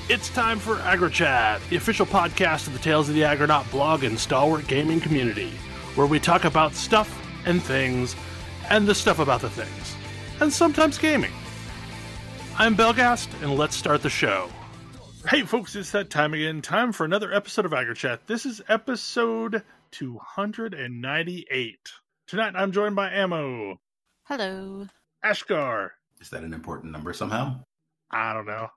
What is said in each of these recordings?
It's time for AggroChat, the official podcast of the Tales of the Aggronaut blog and stalwart gaming community, where we talk about stuff and things, and the stuff about the things, and sometimes gaming. I'm Belgast, and let's start the show. Hey folks, it's that time again, time for another episode of AggroChat. This is episode 298. Tonight I'm joined by Ammo. Hello. Ashgar. Is that an important number somehow? I don't know.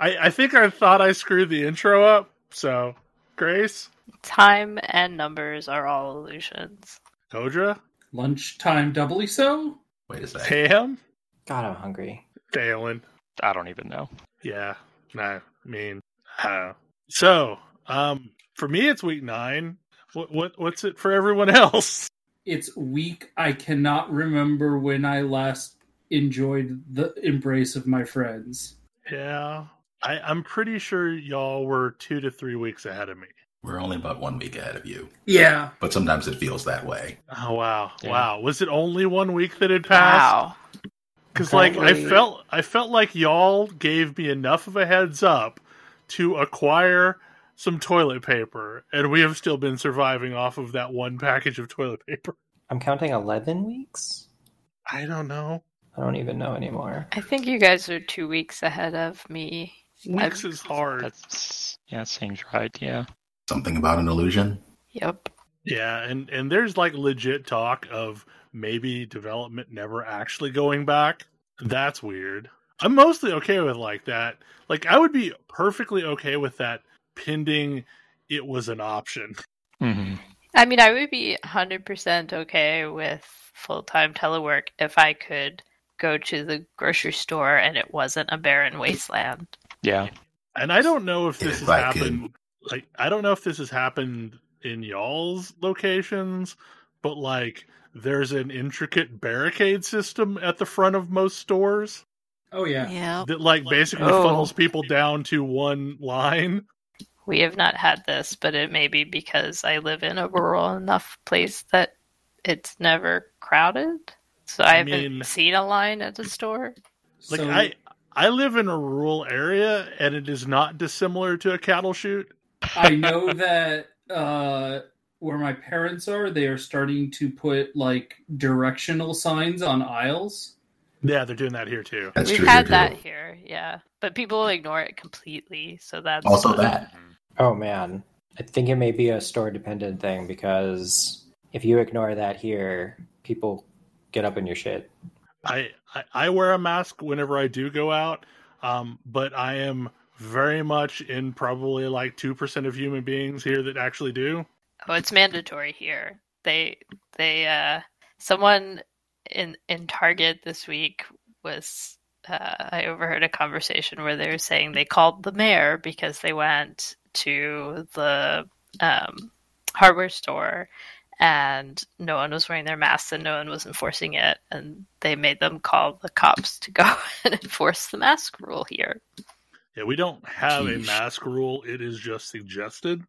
I think I thought I screwed the intro up, so Grace. Time and numbers are all illusions. Kodra. Lunchtime doubly so? Wait a second. Tam. God, I'm hungry. Dalen. I don't even know. Yeah. No, I mean, I don't know. So, for me it's week 9. What's it for everyone else? It's week I cannot remember when I last enjoyed the embrace of my friends. Yeah. I'm pretty sure y'all were 2 to 3 weeks ahead of me. We're only about 1 week ahead of you. Yeah. But sometimes it feels that way. Oh, wow. Yeah. Wow. Was it only 1 week that had passed? Wow. Because, like, I felt like y'all gave me enough of a heads up to acquire some toilet paper, and we have still been surviving off of that one package of toilet paper. I'm counting 11 weeks? I don't know. I don't even know anymore. I think you guys are 2 weeks ahead of me. Weeks is hard. Seems right, yeah. Something about an illusion? Yep. Yeah, and there's, like, legit talk of maybe development never actually going back. That's weird. I'm mostly okay with, like, that. Like, I would be perfectly okay with that pending it was an option. Mm-hmm. I mean, I would be 100% okay with full-time telework if I could go to the grocery store and it wasn't a barren wasteland. Yeah. And I don't know if this has If I happened. Like, I don't know if this has happened in y'all's locations, but, like, there's an intricate barricade system at the front of most stores Oh, yeah. Yeah. that, like, basically funnels people down to one line. We have not had this, but it may be because I live in a rural enough place that it's never crowded. So I haven't seen a line at the store. Like, So, I live in a rural area, and it is not dissimilar to a cattle chute. I know that where my parents are, they are starting to put, like, directional signs on aisles. Yeah, they're doing that here, too. That's We've true. had too. that here, yeah. But people ignore it completely, so that's... Also that. Oh man, I think it may be a store-dependent thing because if you ignore that here, people get up in your shit. I wear a mask whenever I do go out, but I am very much in probably like 2% of human beings here that actually do. Oh, it's mandatory here. Someone in Target this week was... I overheard a conversation where they were saying they called the mayor because they went to the hardware store and no one was wearing their masks and no one was enforcing it, and they made them call the cops to go and enforce the mask rule here. Yeah, we don't have a Sheesh. mask rule. It is just suggested.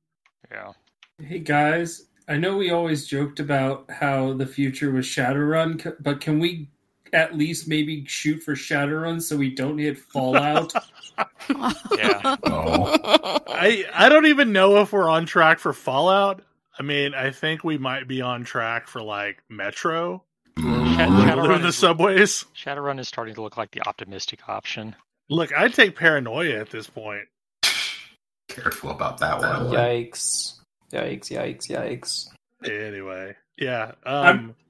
Yeah. Hey, guys, I know we always joked about how the future was Shadowrun, but can we at least maybe shoot for Shadowrun so we don't hit Fallout? Yeah. Oh. I don't even know if we're on track for Fallout. I mean, I think we might be on track for, like, Metro. Shadowrun In the is- subways. Shadowrun is starting to look like the optimistic option. Look, I'd take Paranoia at this point. Careful about that one. Yikes. Yikes. Anyway, yeah.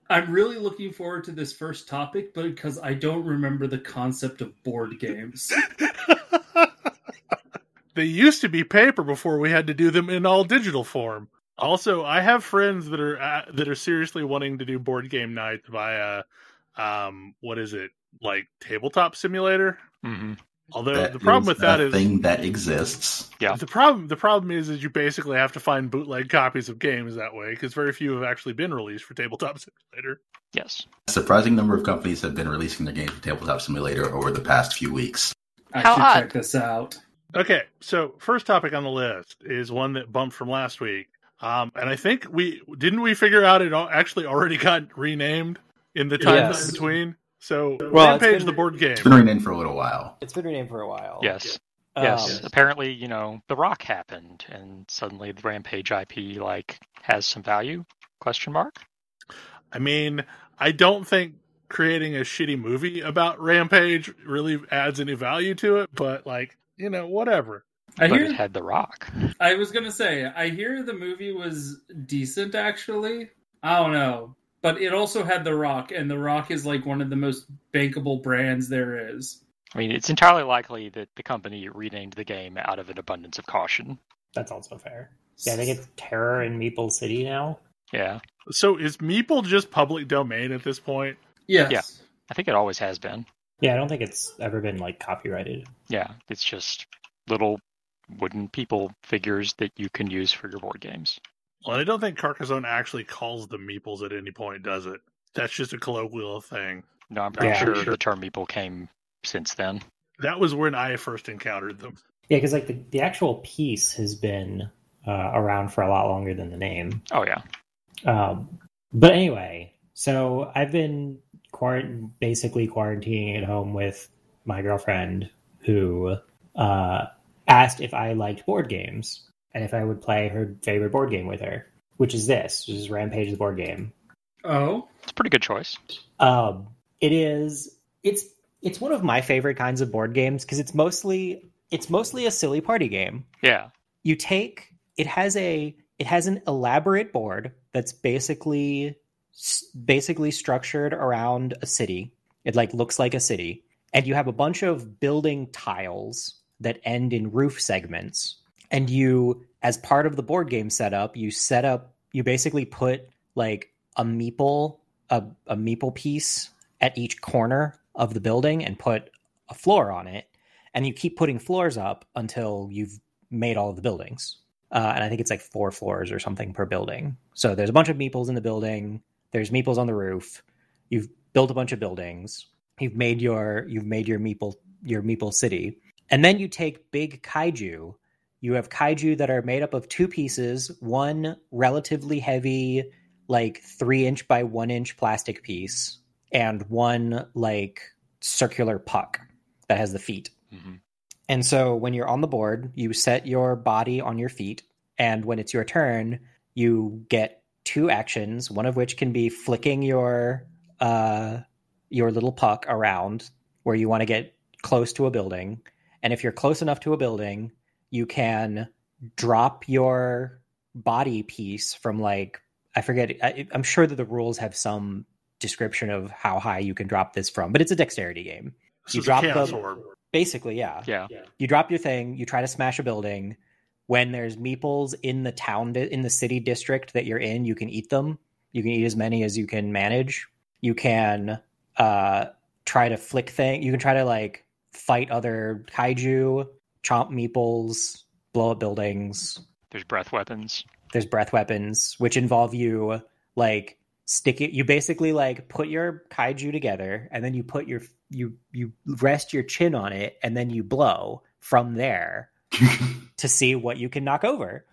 I'm really looking forward to this first topic because I don't remember the concept of board games. They used to be paper before we had to do them in all digital form. Also, I have friends that are seriously wanting to do board game night via, what is it, like Tabletop Simulator? Mm-hmm. Although the problem with that is thing that exists. Yeah. the problem is you basically have to find bootleg copies of games that way because very few have actually been released for Tabletop Simulator. Yes. A surprising number of companies have been releasing their games for Tabletop Simulator over the past few weeks. I How should odd. check this out. Okay, so first topic on the list is one that bumped from last week, and I think we figure out it actually already got renamed in the time Yes. in between. So Well, Rampage it's the board game. It's been renamed for a little while. It's been renamed for a while. Yes. Yes, apparently, The Rock happened, and suddenly the Rampage IP has some value? Question mark. I mean, I don't think creating a shitty movie about Rampage really adds any value to it, but whatever. But it had The Rock. I was gonna say, I hear the movie was decent. Actually, I don't know, but it also had The Rock, and The Rock is one of the most bankable brands there is. I mean, it's entirely likely that the company renamed the game out of an abundance of caution. That's also fair. Yeah, I think it's Terror in Meeple City now. Yeah. So is Meeple just public domain at this point? Yes. Yeah. I think it always has been. Yeah, I don't think it's ever been copyrighted. Yeah, it's just little wooden people figures that you can use for your board games. Well, I don't think Carcassonne actually calls them meeples at any point, does it? That's just a colloquial thing. No, I'm pretty sure the term meeple came since then. That was when I first encountered them. Yeah, because the actual piece has been around for a lot longer than the name. Oh, yeah. But anyway, so I've been basically quarantining at home with my girlfriend, who asked if I liked board games and if I would play her favorite board game with her, which is Rampage the Board Game. Oh, it's a pretty good choice. It's one of my favorite kinds of board games because it's mostly a silly party game. Yeah. It has an elaborate board that's basically structured around a city. It looks like a city, and you have a bunch of building tiles that end in roof segments. And you, as part of the board game setup, you basically put a meeple piece at each corner of the building and put a floor on it. And you keep putting floors up until you've made all of the buildings. And I think it's 4 floors or something per building. So there's a bunch of meeples in the building. There's meeples on the roof. You've built a bunch of buildings. You've made your Meeple City. And then you take big kaiju. You have kaiju that are made up of 2 pieces, one relatively heavy, 3-inch by 1-inch plastic piece, and one circular puck that has the feet. Mm-hmm. And so when you're on the board, you set your body on your feet, and when it's your turn, you get 2 actions, one of which can be flicking your little puck around where you want to get close to a building. And if you're close enough to a building, you can drop your body piece from I forget, I'm sure that the rules have some description of how high you can drop this from, but it's a dexterity game. You drop the basically, yeah. You drop your thing, you try to smash a building. When there's meeples in the city district that you're in, you can eat them. You can eat as many as you can manage. You can try to flick things. You can try to fight other kaiju, chomp meeples, blow up buildings. There's breath weapons. Which involve you stick it. You basically put your kaiju together, and then you put you rest your chin on it, and then you blow from there to see what you can knock over.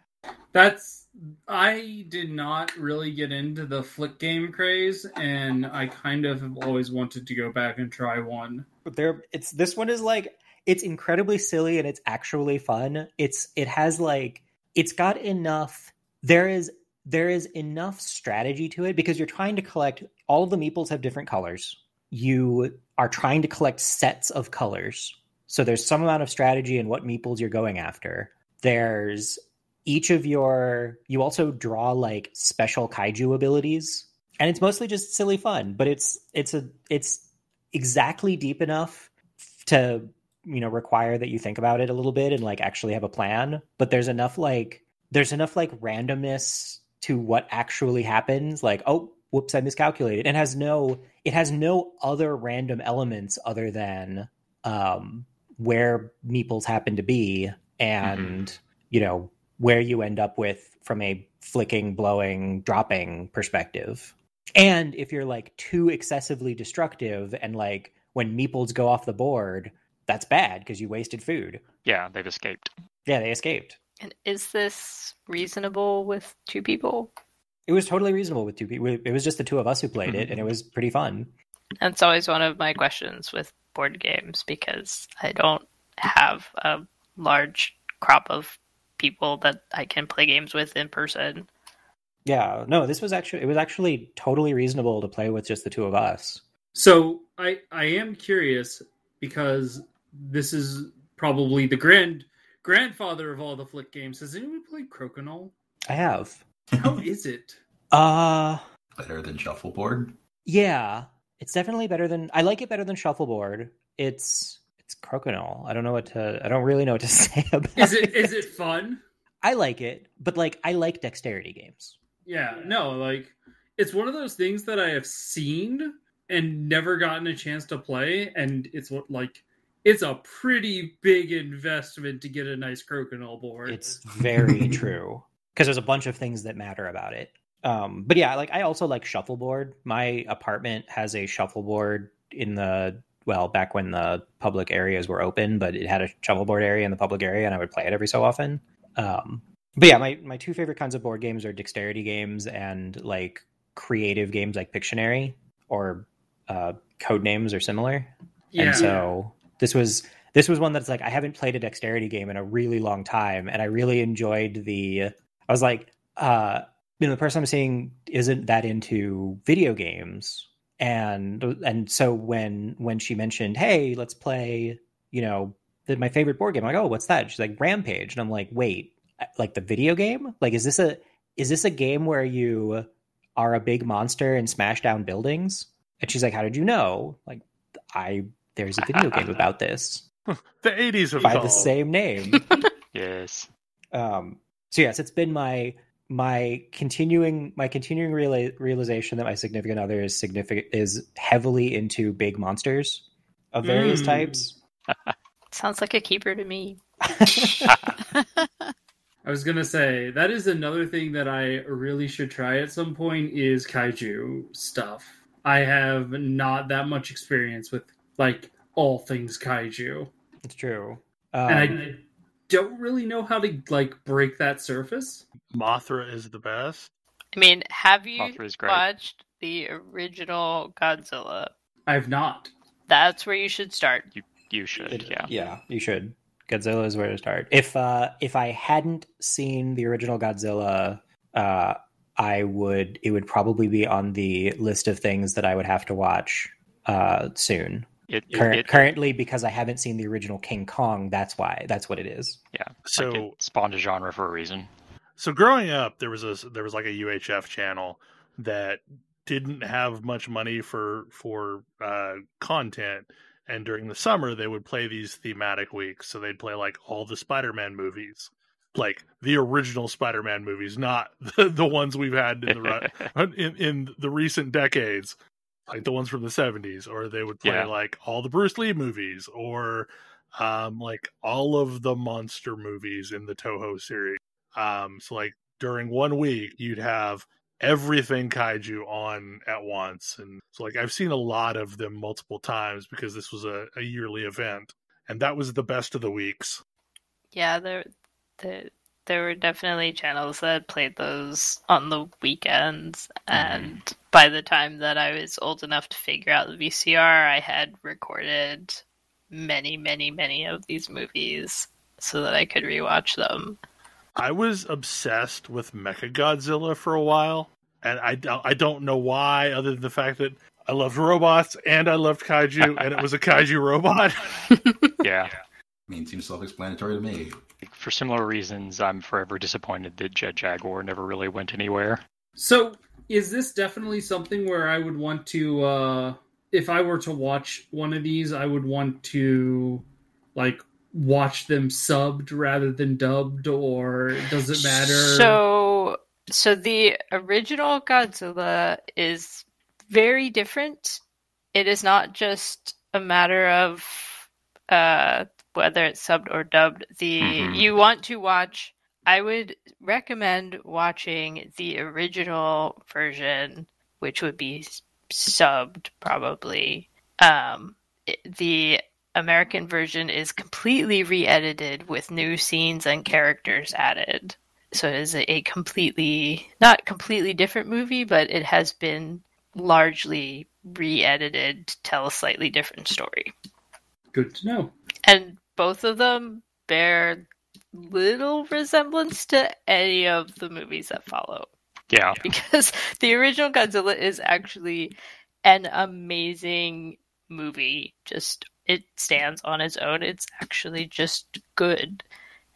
I did not really get into the flick game craze, and I kind of have always wanted to go back and try one. But this one is it's incredibly silly, and it's actually fun. It's got enough. There is enough strategy to it because you're trying to collect. All of the meeples have different colors. You are trying to collect sets of colors. So there's some amount of strategy in what meeples you're going after. There's you also draw special kaiju abilities, and it's mostly just silly fun, but it's exactly deep enough to, require that you think about it a little bit and actually have a plan. But there's enough randomness to what actually happens. Oh, whoops, I miscalculated. And it has no other random elements other than where meeples happen to be and, where you end up with from a flicking, blowing, dropping perspective. And if you're too excessively destructive and when meeples go off the board, that's bad because you wasted food. Yeah, they've escaped. Yeah, they escaped. And is this reasonable with 2 people? It was totally reasonable with 2 people. It was just the 2 of us who played it, and it was pretty fun. That's always one of my questions with board games because I don't have a large crop of people that I can play games with in person. Yeah, no, it was actually totally reasonable to play with just the two of us. So I am curious, because this is probably the grandfather of all the Flick games. Has anyone played Crokinole? I have. How is it? Better than Shuffleboard? Yeah, it's definitely better than. I like it better than Shuffleboard. It's Crokinole. I don't really know what to say about it. Is it fun? I like it, but like I like dexterity games. Yeah, no, like it's one of those things that I have seen and never gotten a chance to play, and it's a pretty big investment to get a nice Crokinole board. It's very true, because there's a bunch of things that matter about it. But yeah, like I also like shuffleboard. My apartment has a shuffleboard back when the public areas were open, but it had a shuffleboard area in the public area, and I would play it every so often. But yeah, my two favorite kinds of board games are dexterity games and like creative games like Pictionary or Codenames or similar. Yeah. And so this was one that's like I haven't played a dexterity game in a really long time, and I really enjoyed I was like, the person I'm seeing isn't that into video games, and so when she mentioned, hey, let's play, my favorite board game, I'm like, oh, what's that? She's like, Rampage, and I'm like, wait, like the video game? Like, is this a game where you are a big monster and smash down buildings? And she's like, how did you know? Like, there's a video game about this. The 80s of by the same name. Yes. So yes, it's been my continuing realization that my significant other is heavily into big monsters of various types. Sounds like a keeper to me. I was gonna say that is another thing that I really should try at some point is kaiju stuff. I have not that much experience with like all things kaiju. It's true, and I don't really know how to like break that surface. Mothra is the best. I mean, have you watched the original Godzilla? I have not. That's where you should start. You should, yeah. Yeah, you should. Godzilla is where to start. If I hadn't seen the original Godzilla, it would probably be on the list of things that I would have to watch soon. Currently, because I haven't seen the original King Kong, that's what it is. Yeah, so it spawned a genre for a reason. So growing up, there was like a UHF channel that didn't have much money for content. And during the summer, they would play these thematic weeks. So they'd play like all the Spider-Man movies, like the original Spider-Man movies, not the ones we've had in the recent decades, like the ones from the 70s. Or they would play like all the Bruce Lee movies, or like all of the monster movies in the Toho series. So like during 1 week, you'd have everything kaiju on at once, and so like I've seen a lot of them multiple times because this was a yearly event, and that was the best of the weeks. Yeah, there were definitely channels that played those on the weekends, and by the time that I was old enough to figure out the VCR, I had recorded many of these movies so that I could rewatch them. I was obsessed with Mechagodzilla for a while, and I don't know why, other than the fact that I loved robots and I loved kaiju, and it was a kaiju robot. Yeah. I mean, it seems self-explanatory to me. For similar reasons, I'm forever disappointed that Jet Jaguar never really went anywhere. So, is this definitely something where I would want to, if I were to watch one of these, I would want to, like, watch them subbed rather than dubbed, or does it matter? So the original Godzilla is very different. It is not just a matter of whether it's subbed or dubbed. You want to watch, I would recommend watching the original version, which would be subbed probably. The American version is completely re-edited with new scenes and characters added. So it is not completely different movie, but it has been largely re-edited to tell a slightly different story. Good to know. And both of them bear little resemblance to any of the movies that follow. Yeah. Because the original Godzilla is actually an amazing movie. Just, it stands on its own. It's actually just good.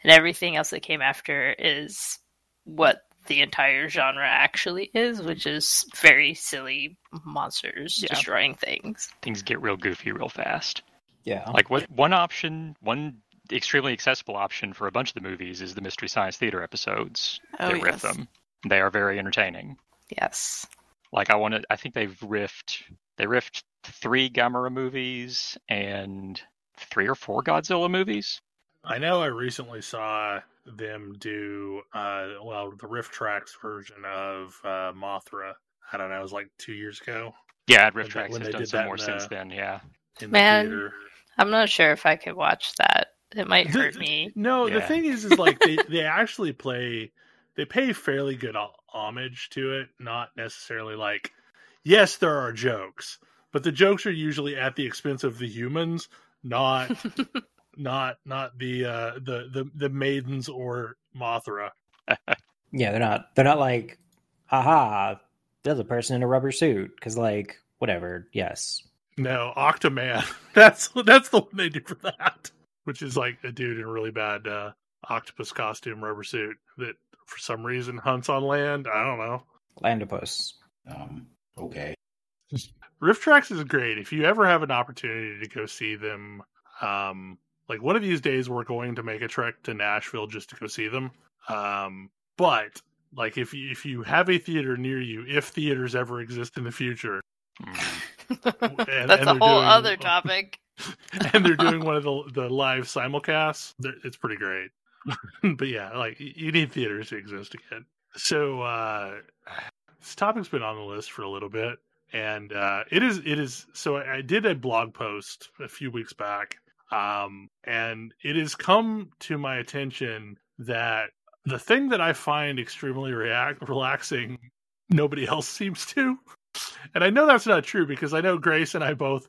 And everything else that came after is what the entire genre actually is, which is very silly monsters destroying things. Things get real goofy real fast. Yeah. Like one extremely accessible option for a bunch of the movies is the Mystery Science Theater episodes. They riff them. They are very entertaining. Yes. Like I think they riffed 3 Gamera movies and 3 or 4 Godzilla movies. I know I recently saw them do the Rift Tracks version of Mothra. I don't know, it was like 2 years ago. Yeah, Rift Tracks when has they done did some that more since then, yeah. In the Man, theater. I'm not sure if I could watch that. It might hurt me. No, Yeah. the thing is like they actually pay fairly good homage to it, not necessarily like, yes, there are jokes, but the jokes are usually at the expense of the humans, not not the maidens or Mothra. Yeah, they're not like, haha, there's a person in a rubber suit, because like, whatever, yes. No, Octoman. That's the one they do for that, which is like a dude in a really bad octopus costume, rubber suit that for some reason hunts on land. I don't know. Landopus. Okay. Rift Tracks is great. If you ever have an opportunity to go see them, like one of these days we're going to make a trek to Nashville just to go see them. But like if you have a theater near you, if theaters ever exist in the future, that's a whole other topic. And they're doing one of the live simulcasts. It's pretty great. But yeah, like you need theaters to exist again. So this topic's been on the list for a little bit, and it is. So I did a blog post a few weeks back, and it has come to my attention that the thing that I find extremely relaxing, nobody else seems to. And I know that's not true because I know Grace and I both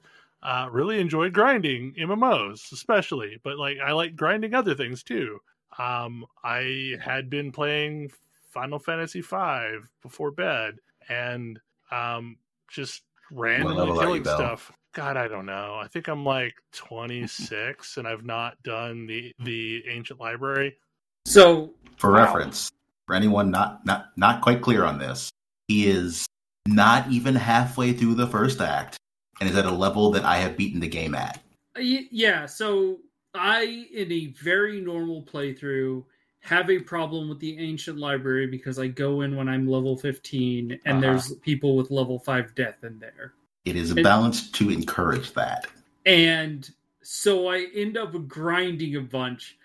really enjoy grinding MMOs, especially. But like I like grinding other things too. I had been playing Final Fantasy V before bed and just randomly killing stuff. God, I don't know. I think I'm like 26 and I've not done the Ancient Library. So, for reference, for anyone not quite clear on this, he is not even halfway through the first act and is at a level that I have beaten the game at. Yeah, so I, in a very normal playthrough, have a problem with the Ancient Library because I go in when I'm level 15 and there's people with level 5 death in there. It is balanced to encourage that. And so I end up grinding a bunch.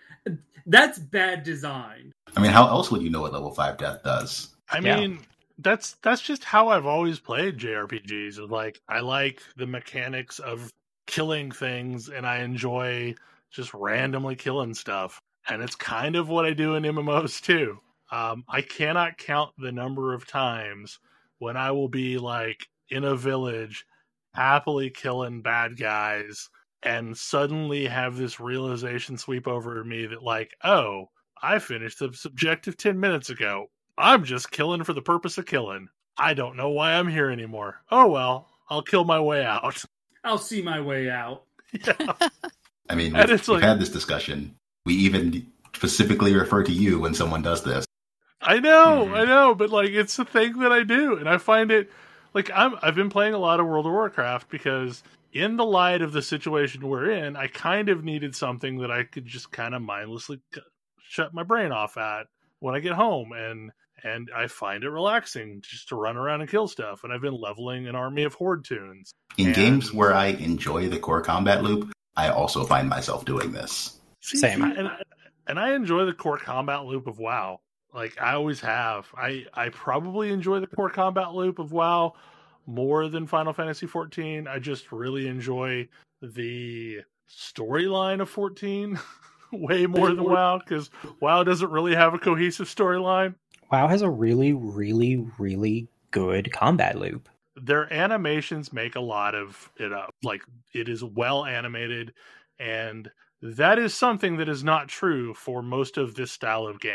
That's bad design. I mean, how else would you know what level 5 death does? I mean, that's just how I've always played JRPGs. Like, I like the mechanics of killing things, and I enjoy just randomly killing stuff. And it's kind of what I do in MMOs too. I cannot count the number of times when I will be like in a village, happily killing bad guys, and suddenly have this realization sweep over me that like, oh, I finished the objective 10 minutes ago. I'm just killing for the purpose of killing. I don't know why I'm here anymore. Oh well, I'll kill my way out. I'll see my way out. Yeah. I mean, we've had this discussion. We even specifically refer to you when someone does this. I know, but like it's a thing that I do, and I find it like I've been playing a lot of World of Warcraft because in the light of the situation we're in, I kind of needed something that I could just kind of mindlessly shut my brain off at when I get home, and I find it relaxing just to run around and kill stuff. And I've been leveling an army of Horde tunes. In games where I enjoy the core combat loop, I also find myself doing this. Same. And I enjoy the core combat loop of WoW. Like, I always have. I probably enjoy the core combat loop of WoW more than Final Fantasy XIV. I just really enjoy the storyline of 14 way more than WoW, because WoW doesn't really have a cohesive storyline. WoW has a really, really, really good combat loop. Their animations make a lot of it up. Like, it is well animated, and that is something that is not true for most of this style of game.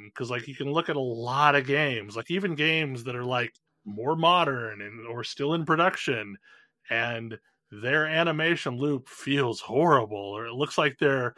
Because like you can look at a lot of games, like even games that are like more modern and or still in production, and their animation loop feels horrible, or it looks like they're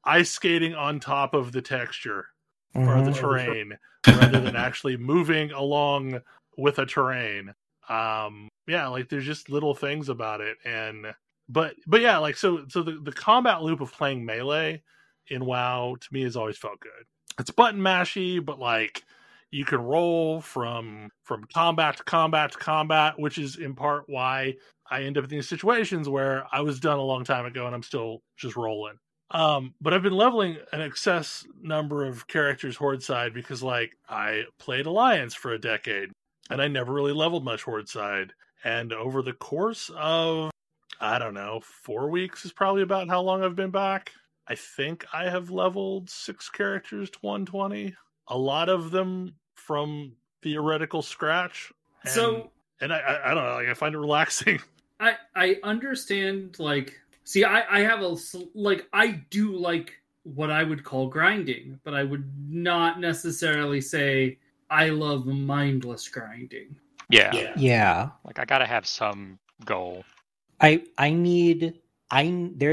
ice skating on top of the texture or the terrain rather than actually moving along with a terrain. Yeah, like there's just little things about it, and but yeah, like so the combat loop of playing Melee in WoW to me has always felt good. It's button mashy, but like you can roll from combat to combat to combat, which is in part why I end up in these situations where I was done a long time ago and I'm still just rolling. But I've been leveling an excess number of characters Horde side because like I played Alliance for a decade and I never really leveled much Horde side. And over the course of, I don't know, 4 weeks is probably about how long I've been back. I think I have leveled 6 characters to 120. A lot of them from theoretical scratch. And I don't know, like I find it relaxing. I understand, like, see, I have I do like what I would call grinding, but I would not necessarily say I love mindless grinding. Yeah. Like I gotta have some goal. There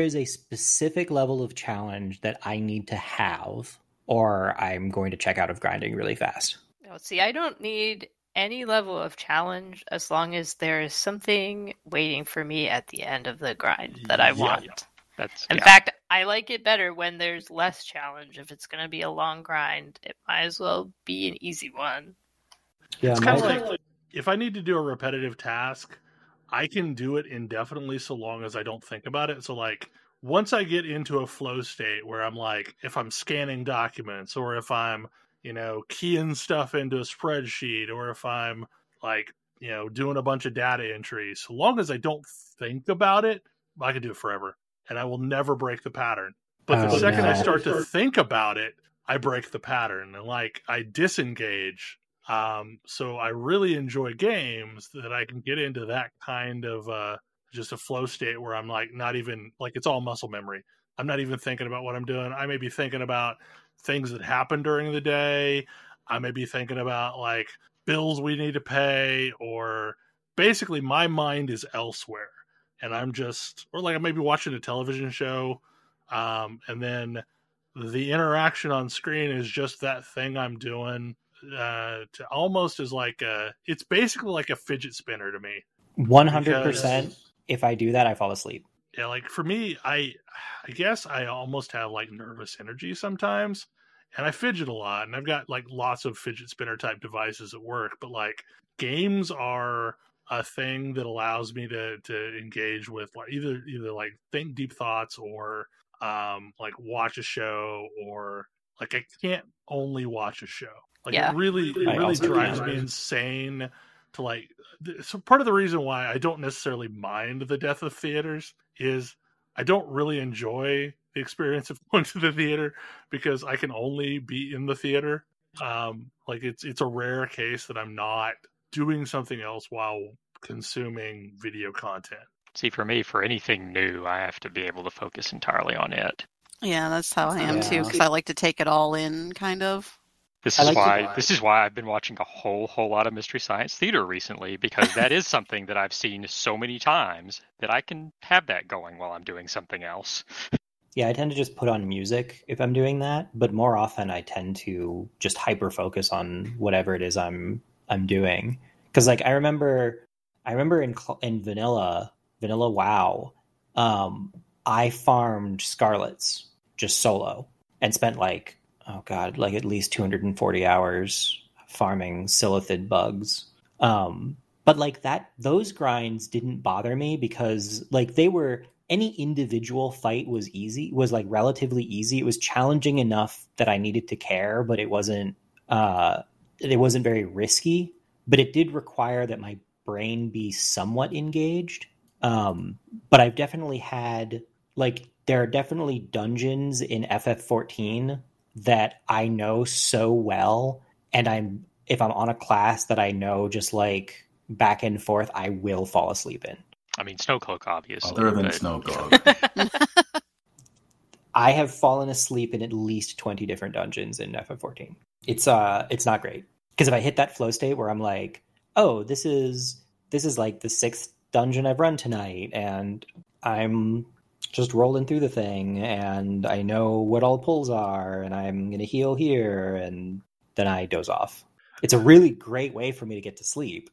is a specific level of challenge that I need to have, or I'm going to check out of grinding really fast. No, see, I don't need any level of challenge as long as there is something waiting for me at the end of the grind that I want. In fact, I like it better when there's less challenge. If it's going to be a long grind, it might as well be an easy one. Yeah, it's kind of like if I need to do a repetitive task, I can do it indefinitely so long as I don't think about it. So like once I get into a flow state where I'm like, if I'm scanning documents or if I'm, keying stuff into a spreadsheet or if I'm like, doing a bunch of data entry, so long as I don't think about it, I can do it forever and I will never break the pattern. But the second I start to think about it, I break the pattern and like I disengage. So I really enjoy games that I can get into that kind of just a flow state where I'm like not even like it's all muscle memory. I'm not even thinking about what I'm doing. I may be thinking about things that happened during the day. I may be thinking about like bills we need to pay, or basically my mind is elsewhere and I'm just, or like I may be watching a television show. And then the interaction on screen is just that thing I'm doing. To almost as like it's basically like a fidget spinner to me. 100%. If I do that, I fall asleep. Yeah, like for me, I guess I almost have like nervous energy sometimes, and I fidget a lot, and I've got like lots of fidget spinner type devices at work. But like games are a thing that allows me to engage with like either like think deep thoughts or like watch a show, or like I can't only watch a show. Like it really drives me insane to like. So part of the reason why I don't necessarily mind the death of theaters is I don't really enjoy the experience of going to the theater because I can only be in the theater. Like it's a rare case that I'm not doing something else while consuming video content. See, for me, for anything new, I have to be able to focus entirely on it. Yeah, that's how I am too, because I like to take it all in, kind of. This is why I've been watching a whole lot of Mystery Science Theater recently, because that is something that I've seen so many times that I can have that going while I'm doing something else. Yeah, I tend to just put on music if I'm doing that, but more often I tend to just hyper focus on whatever it is I'm doing. Because like I remember in vanilla WoW, I farmed Scarlets just solo and spent like at least 240 hours farming Silithid bugs. But like those grinds didn't bother me because like any individual fight was like relatively easy. It was challenging enough that I needed to care, but it wasn't very risky, but it did require that my brain be somewhat engaged. But I've definitely had there are definitely dungeons in FF14 that I know so well, and if I'm on a class that I know just like back and forth, I will fall asleep in. I mean, Snowcloak, obviously. Other than Snowcloak. I have fallen asleep in at least 20 different dungeons in FF14. It's not great. Because if I hit that flow state where I'm like, oh, this is like the 6th dungeon I've run tonight, and I'm just rolling through the thing, and I know what all pulls are, and I'm going to heal here, and then I doze off. It's a really great way for me to get to sleep.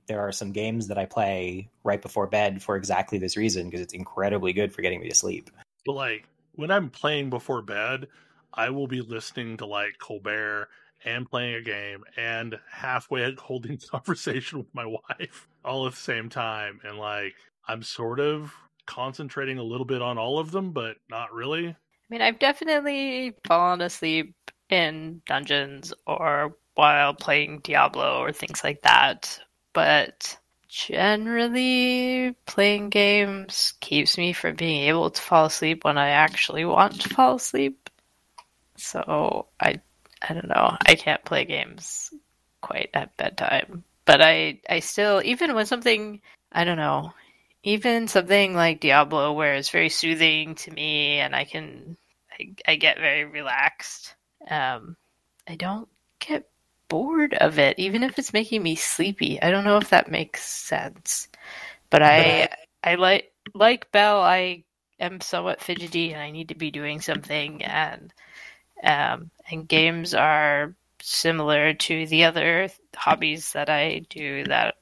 There are some games that I play right before bed for exactly this reason, because it's incredibly good for getting me to sleep. But like when I'm playing before bed, I will be listening to like Colbert and playing a game and halfway holding conversation with my wife all at the same time. And like I'm sort of concentrating a little bit on all of them, but not really. I mean, I've definitely fallen asleep in dungeons or while playing Diablo or things like that, but generally playing games keeps me from being able to fall asleep when I actually want to fall asleep. So I don't know. I can't play games quite at bedtime, but I still, even when something, I don't know, even something like Diablo where it's very soothing to me and I get very relaxed. I don't get bored of it, even if it's making me sleepy. I don't know if that makes sense, but I like Bel. I am somewhat fidgety, and I need to be doing something. And games are similar to the other hobbies that I do that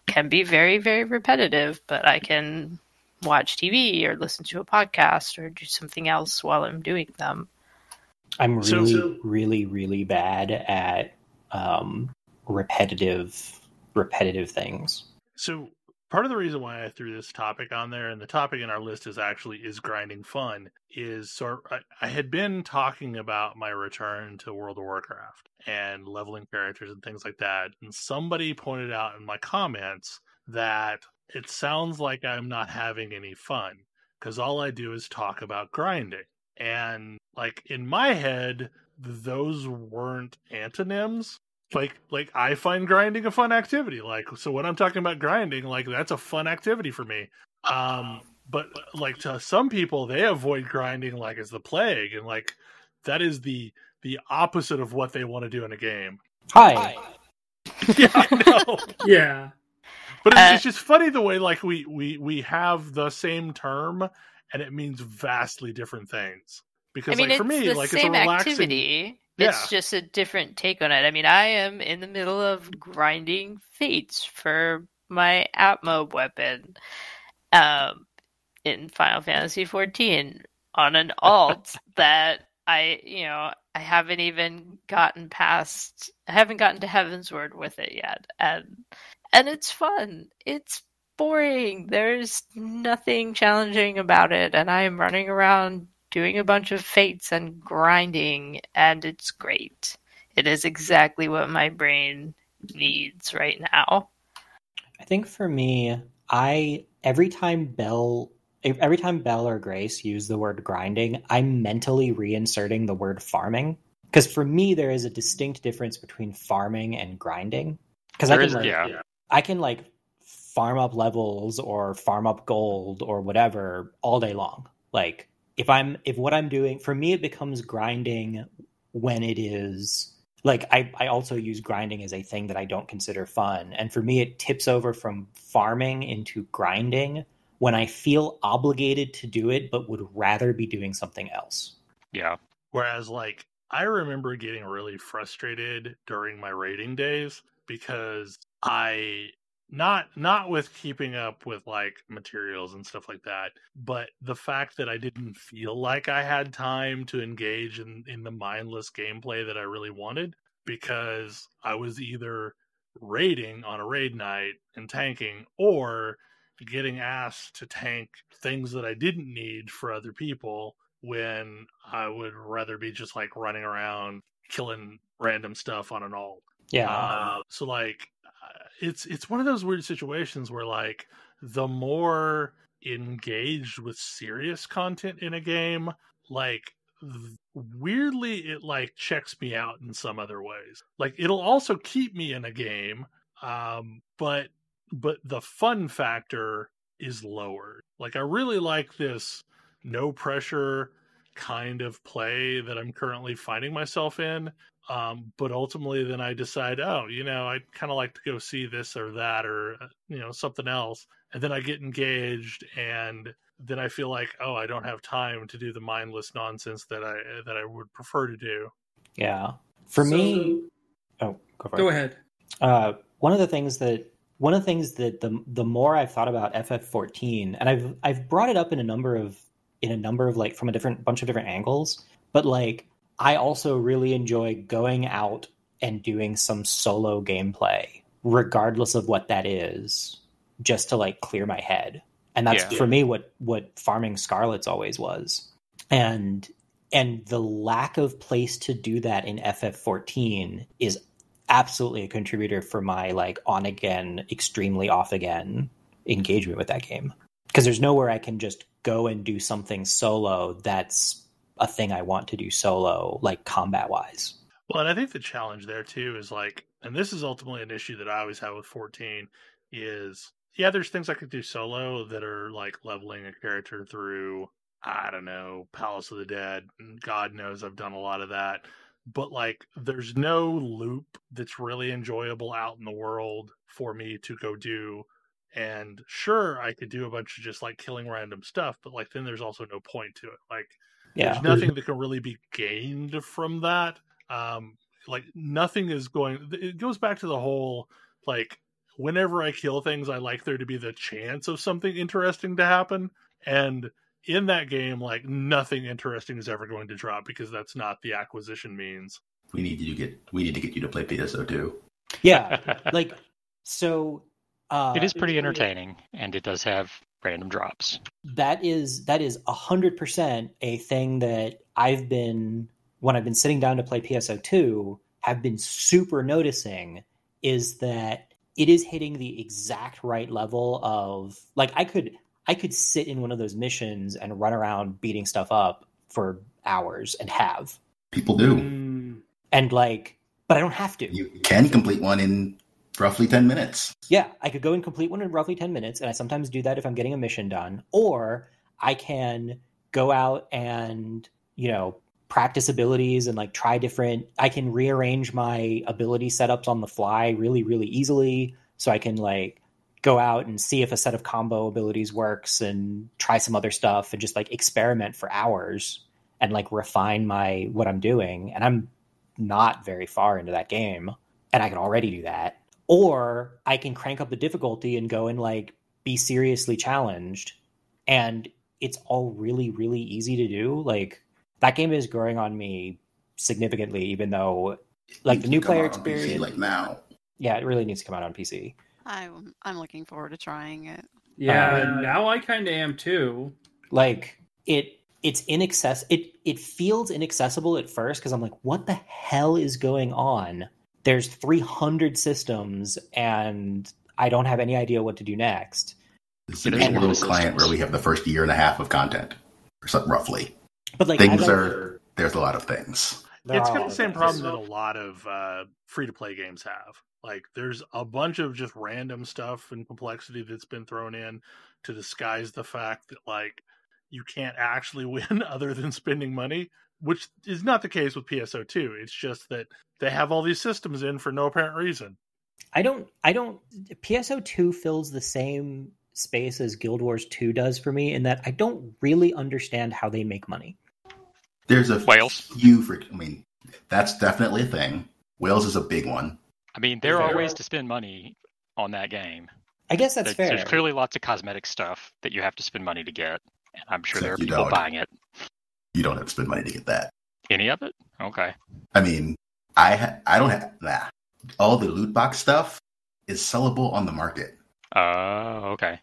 can be very, very repetitive. But I can watch TV or listen to a podcast or do something else while I'm doing them. I'm really, really bad at repetitive things. So part of the reason why I threw this topic on there, and the topic in our list is grinding fun, is I had been talking about my return to World of Warcraft and leveling characters and things like that, and somebody pointed out in my comments that it sounds like I'm not having any fun because all I do is talk about grinding. And like in my head, those weren't antonyms. Like I find grinding a fun activity. Like, so when I'm talking about grinding, like that's a fun activity for me. But like to some people, they avoid grinding like as the plague, and like that is the opposite of what they want to do in a game. Hi. Yeah, I know. Yeah. But it's just funny the way like we have the same term and it means vastly different things. Because I mean, like for me, like it's a relaxing activity. Yeah. It's just a different take on it. I mean, I am in the middle of grinding fates for my Atmo weapon in Final Fantasy XIV on an alt that I haven't even gotten past. I haven't gotten to Heavensward with it yet, and it's fun. It's boring. There's nothing challenging about it, and I'm running around doing a bunch of fates and grinding, and it's great. It is exactly what my brain needs right now. I think for me, every time Bel or Grace use the word grinding, I'm mentally reinserting the word farming. Because for me, there is a distinct difference between farming and grinding. Because I can like farm up levels or farm up gold or whatever all day long. Like if what I'm doing, for me, it becomes grinding when it is like, I also use grinding as a thing that I don't consider fun. And for me, it tips over from farming into grinding when I feel obligated to do it, but would rather be doing something else. Yeah. Whereas like, I remember getting really frustrated during my raiding days because not with keeping up with like materials and stuff like that, but the fact that I didn't feel like I had time to engage in the mindless gameplay that I really wanted, because I was either raiding on a raid night and tanking, or getting asked to tank things that I didn't need for other people when I would rather be just like running around killing random stuff on an alt. Yeah. So like it's one of those weird situations where like the more engaged with serious content in a game, like weirdly it like checks me out in some other ways. Like it'll also keep me in a game, but the fun factor is lower. Like I really like this no pressure kind of play that I'm currently finding myself in. But ultimately then I decide, I'd kind of like to go see this or that or, something else. And then I get engaged, and then I feel like, I don't have time to do the mindless nonsense that I would prefer to do. Yeah. For me, go ahead. One of the things that the more I've thought about FF14, and I've brought it up in a number of like from a bunch of different angles, but like I also really enjoy going out and doing some solo gameplay, regardless of what that is, just to like clear my head. And that's for me what farming Scarlet's always was. And the lack of place to do that in FF14 is absolutely a contributor for my like on again, extremely off again engagement with that game. Because there's nowhere I can just go and do something solo that's a thing I want to do solo, like combat wise. Well, and I think the challenge there too is like, and this is ultimately an issue that I always have with 14 is, there's things I could do solo that are like leveling a character through, I don't know, Palace of the Dead. And God knows I've done a lot of that. But like, there's no loop that's really enjoyable out in the world for me to go do. And sure, I could do a bunch of just like killing random stuff, but like then there's also no point to it. Like, there's nothing that can really be gained from that. Like nothing is going. It goes back to the whole like, whenever I kill things, I like there to be the chance of something interesting to happen. And in that game, like nothing interesting is ever going to drop because that's not the acquisition means. We need to get you to play PSO2. Yeah, like so. It is pretty entertaining, and it does have random drops. That is 100% a thing that when I've been sitting down to play PSO2, have been super noticing is that it is hitting the exact right level of like I could sit in one of those missions and run around beating stuff up for hours and have. People do. And like, but I don't have to. You can complete one in roughly 10 minutes. Yeah, I could go and complete one in roughly 10 minutes, and I sometimes do that if I'm getting a mission done. Or I can go out and, practice abilities and like try I can rearrange my ability setups on the fly really, really easily. So I can like go out and see if a set of combo abilities works and try some other stuff and just like experiment for hours and like refine what I'm doing. And I'm not very far into that game, and I can already do that. Or I can crank up the difficulty and go and like be seriously challenged. And it's all really, really easy to do. Like that game is growing on me significantly, even though like the new player experience, PC, like now. Yeah, it really needs to come out on PC. I'm looking forward to trying it. Yeah, now I kind of am too. Like it's inaccessible. It feels inaccessible at first because I'm like, what the hell is going on? There's 300 systems, and I don't have any idea what to do next. It's a little client where we have the first year and a half of content, or something roughly. But like, there's a lot of things. It's got the same problem that a lot of free-to-play games have. Like, there's a bunch of just random stuff and complexity that's been thrown in to disguise the fact that, like, you can't actually win other than spending money, which is not the case with PSO2. It's just that they have all these systems in for no apparent reason. I don't PSO2 fills the same space as Guild Wars 2 does for me in that I don't really understand how they make money. There's a Whales. few that's definitely a thing. Whales is a big one. I mean, there are ways to spend money on that game. I guess that's fair. There's clearly lots of cosmetic stuff that you have to spend money to get, and I'm sure there are Except people buying it. You don't have to spend money to get that. Any of it? Okay. I mean, I don't have all the loot box stuff is sellable on the market. Oh, okay.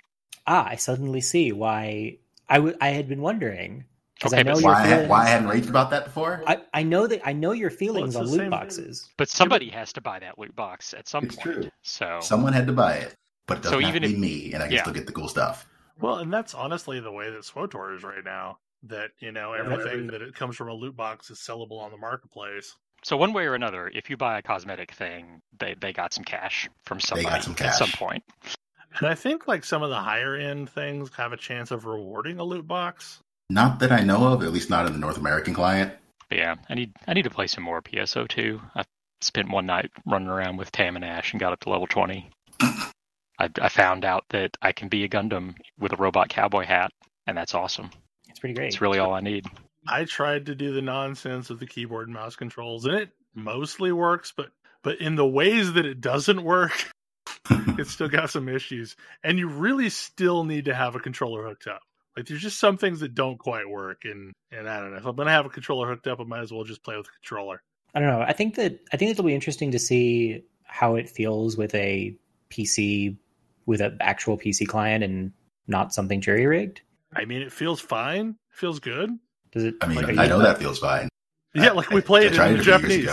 I suddenly see why I had been wondering. Okay, I know why I hadn't raged about that before? I know your feelings on loot boxes. But somebody has to buy that loot box at some It's point. true. So someone had to buy it, but it doesn't have to be even me, and I can still get the cool stuff. Well, and that's honestly the way that SWTOR is right now. That, everything that it comes from a loot box is sellable on the marketplace. So one way or another, if you buy a cosmetic thing, they got some cash from somebody at some point. And I think like some of the higher end things have a chance of rewarding a loot box. Not that I know of, at least not in the North American client. But yeah, I need to play some more PSO2. I spent one night running around with Tam and Ash and got up to level 20. I found out that I can be a Gundam with a robot cowboy hat, and that's awesome. It's pretty great. It's really all I need. I tried to do the nonsense of the keyboard and mouse controls, and it mostly works, but in the ways that it doesn't work, it's still got some issues. And you really still need to have a controller hooked up. Like, there's just some things that don't quite work, and I don't know. If I'm going to have a controller hooked up, I might as well just play with the controller. I don't know. I think it'll be interesting to see how it feels with a PC, with an actual PC client and not something jury-rigged. I mean, it feels fine. It feels good. Does it? I mean, like, I know that feels fine. Yeah, like we played it in Japanese.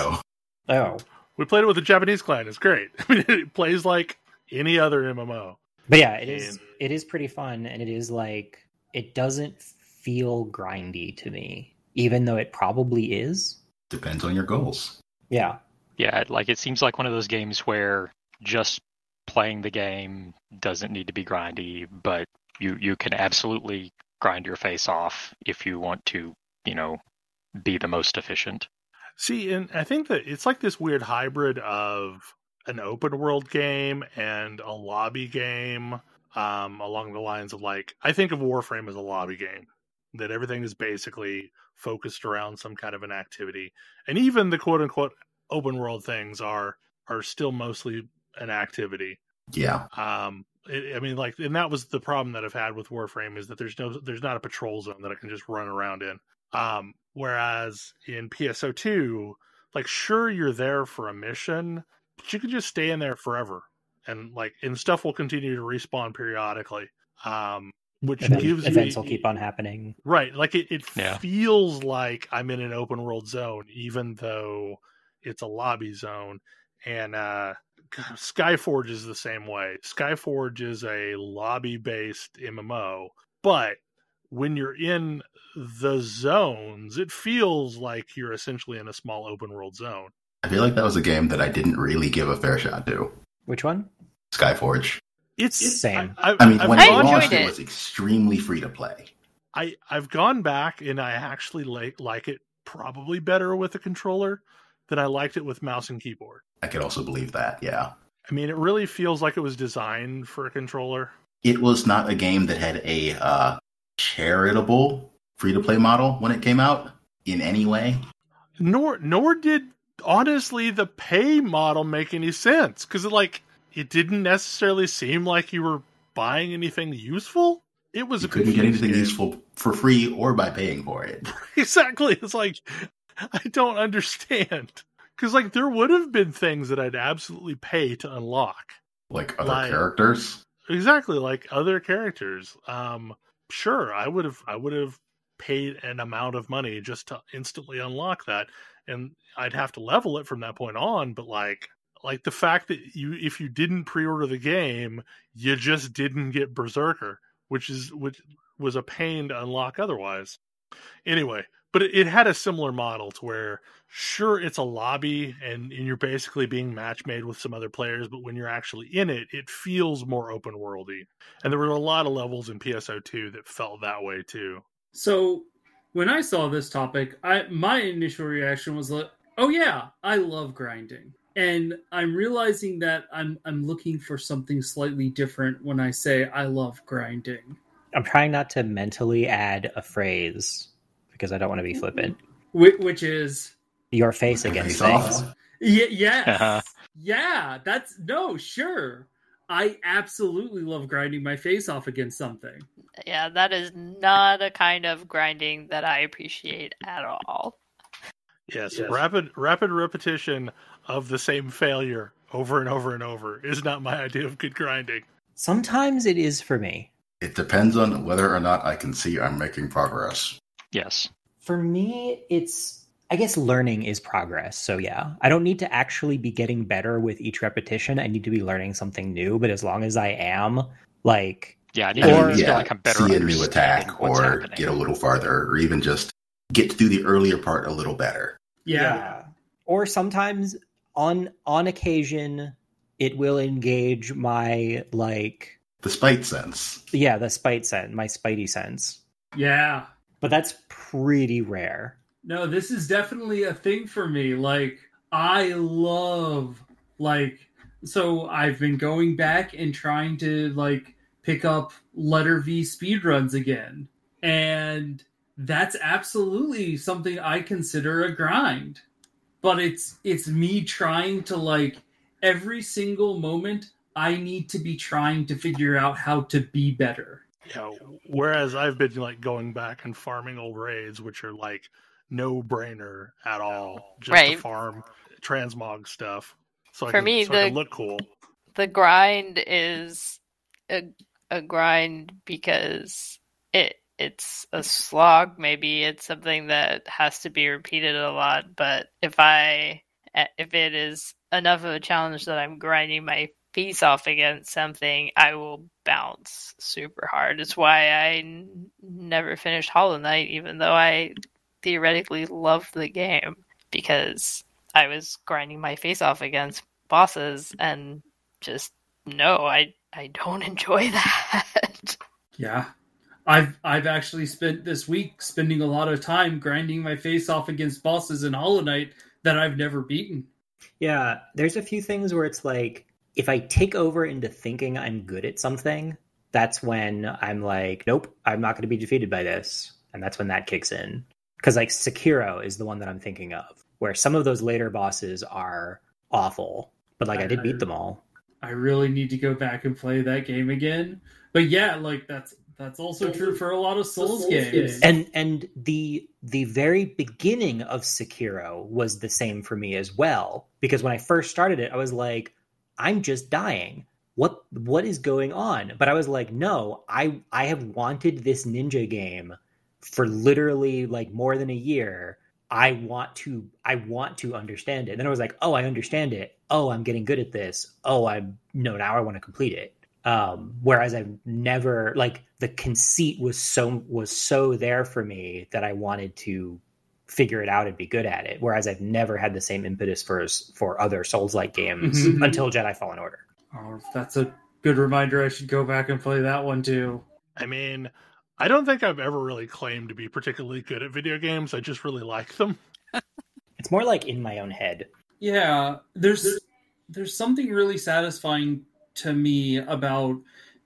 Oh. We played it with the Japanese client. It's great. I mean, it plays like any other MMO. But yeah, it is pretty fun, and it is like, it doesn't feel grindy to me, even though it probably is. Depends on your goals. Yeah. Yeah, like it seems like one of those games where just playing the game doesn't need to be grindy, but you can absolutely grind your face off if you want to, be the most efficient. See, and I think that it's like this weird hybrid of an open world game and a lobby game, along the lines of, like, I think of Warframe as a lobby game, that everything is basically focused around some kind of an activity. And even the quote unquote open world things are still mostly an activity. Yeah. I mean, like, and that was the problem that I've had with Warframe, is that there's not a patrol zone that I can just run around in. Whereas in PSO2, like, sure, you're there for a mission, but you can just stay in there forever, and stuff will continue to respawn periodically. Which gives events will keep on happening. Right. Like it feels like I'm in an open world zone, even though it's a lobby zone. And Skyforge is the same way. Skyforge is a lobby-based MMO, but when you're in the zones, it feels like you're essentially in a small open world zone. I feel like that was a game that I didn't really give a fair shot to. Which one? Skyforge. It's the same. I mean, when it launched, it was extremely free to play. I've gone back and I actually like it probably better with a controller than I liked it with mouse and keyboard. I could also believe that, yeah. I mean, it really feels like it was designed for a controller. It was not a game that had a charitable free-to-play model when it came out in any way. Nor did, honestly, the pay model make any sense, because it didn't necessarily seem like you were buying anything useful. It was you couldn't get anything useful for free or by paying for it. Exactly. It's like, I don't understand. Because there would have been things that I'd absolutely pay to unlock. Like other characters? Exactly, like other characters. Sure, I would have paid an amount of money just to instantly unlock that. And I'd have to level it from that point on, but like the fact that if you didn't pre-order the game, you just didn't get Berserker, which was a pain to unlock otherwise. Anyway, but it had a similar model to where, sure, it's a lobby and you're basically being match made with some other players, but when you're actually in it, it feels more open worldy. And there were a lot of levels in PSO2 that felt that way too. So when I saw this topic, my initial reaction was like, oh yeah, I love grinding. And I'm realizing that I'm looking for something slightly different when I say I love grinding. I'm trying not to mentally add a phrase because I don't want to be flippant. Which is your face against things. Yes. Yeah, sure. I absolutely love grinding my face off against something. Yeah, that is not a kind of grinding that I appreciate at all. Yes. Rapid repetition of the same failure over and over and over is not my idea of good grinding. Sometimes it is for me. It depends on whether or not I can see I'm making progress. Yes. For me, I guess learning is progress. So yeah, I don't need to actually be getting better with each repetition. I need to be learning something new. But as long as I am, like... Yeah, I need to feel like I'm better see a new attack or get a little farther or even just get through the earlier part a little better. Yeah. Or sometimes on occasion, it will engage my, like... The spite sense. Yeah, the spite sense, my spidey sense. Yeah. but that's pretty rare. No, this is definitely a thing for me. Like, I love, like, so I've been going back and trying to, like, pick up letter V speedruns again. And that's absolutely something I consider a grind. But it's me trying to, like, every single moment, I need to be trying to figure out how to be better. Yeah, whereas I've been, like, going back and farming old raids, which are, like, no-brainer at all, just to farm transmog stuff. So I can look cool. The grind is a grind because it's a slog. Maybe it's something that has to be repeated a lot. But if it is enough of a challenge that I'm grinding my face off against something, I will bounce super hard. It's why I never finished Hollow Knight, even though I theoretically loved the game, because I was grinding my face off against bosses, and just no, I don't enjoy that. Yeah. I've actually spent this week spending a lot of time grinding my face off against bosses in Hollow Knight that I've never beaten. Yeah, there's a few things where it's like, if I take over into thinking I'm good at something, that's when I'm like, nope, I'm not going to be defeated by this. And that's when that kicks in. Because, like, Sekiro is the one that I'm thinking of, where some of those later bosses are awful, but, like, I did beat them all. I really need to go back and play that game again. But yeah, like, that's also true for a lot of Souls games. And the very beginning of Sekiro was the same for me as well, because when I first started it, I was like, I'm just dying. What is going on? But I was like, no, I have wanted this ninja game for literally, like, more than a year. I want to understand it. And then I was like, oh, I understand it. Oh, I'm getting good at this. Oh, now I want to complete it. Whereas I've never, like, the conceit was so there for me that I wanted to figure it out and be good at it. Whereas I've never had the same impetus for other Souls-like games until Jedi Fallen Order. Oh, that's a good reminder. I should go back and play that one too. I mean, I don't think I've ever really claimed to be particularly good at video games. I just really like them. It's more like in my own head. Yeah, there's something really satisfying to me about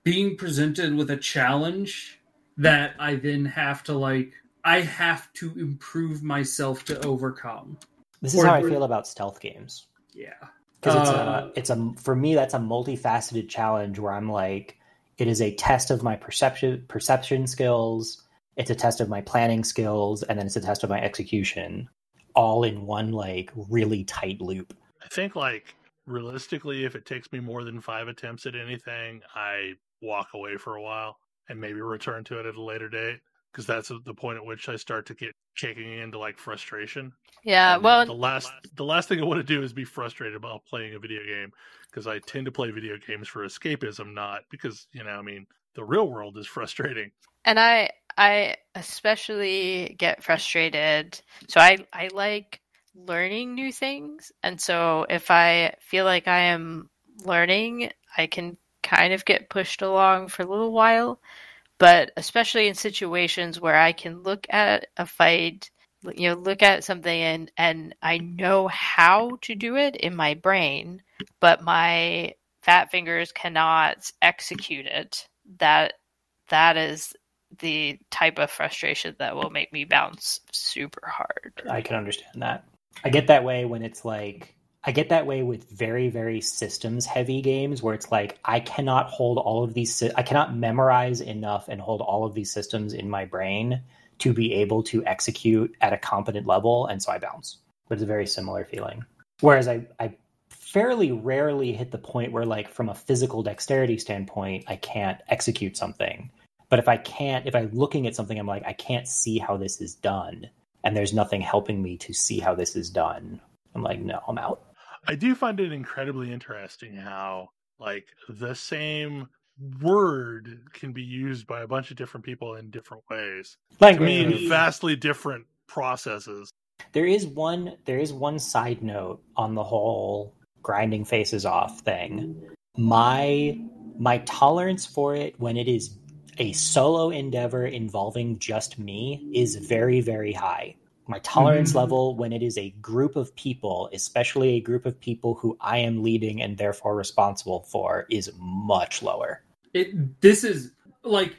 being presented with a challenge that I then have to, like, I have to improve myself to overcome. This is how I feel about stealth games. Yeah. Because for me, that's a multifaceted challenge where I'm like, it is a test of my perception skills, it's a test of my planning skills, and then it's a test of my execution, all in one, like, really tight loop. I think, like, realistically, if it takes me more than 5 attempts at anything, I walk away for a while and maybe return to it at a later date, because that's the point at which I start to get kicking into, like, frustration. Yeah, and well, the last thing I want to do is be frustrated about playing a video game, because I tend to play video games for escapism, not because, I mean, the real world is frustrating. And I especially get frustrated. So I like learning new things. And so if I feel like I am learning, I can kind of get pushed along for a little while. But especially in situations where I can look at a fight, look at something and I know how to do it in my brain, but my fat fingers cannot execute it. That is the type of frustration that will make me bounce super hard. I can understand that. I get that way when it's like, I get that way with very, very systems heavy games where it's like, I cannot hold all of these, I cannot memorize enough and hold all of these systems in my brain to be able to execute at a competent level. And so I bounce. But it's a very similar feeling. Whereas I fairly rarely hit the point where, like, from a physical dexterity standpoint, I can't execute something. But if I'm looking at something, I'm like, I can't see how this is done. And there's nothing helping me to see how this is done. I'm like, no, I'm out. I do find it incredibly interesting how, like, the same word can be used by a bunch of different people in different ways. To mean vastly different processes. There is one side note on the whole grinding faces off thing. My tolerance for it when it is a solo endeavor involving just me is very, very high. My tolerance level when it is a group of people, especially a group of people who I am leading and therefore responsible for, is much lower. This is like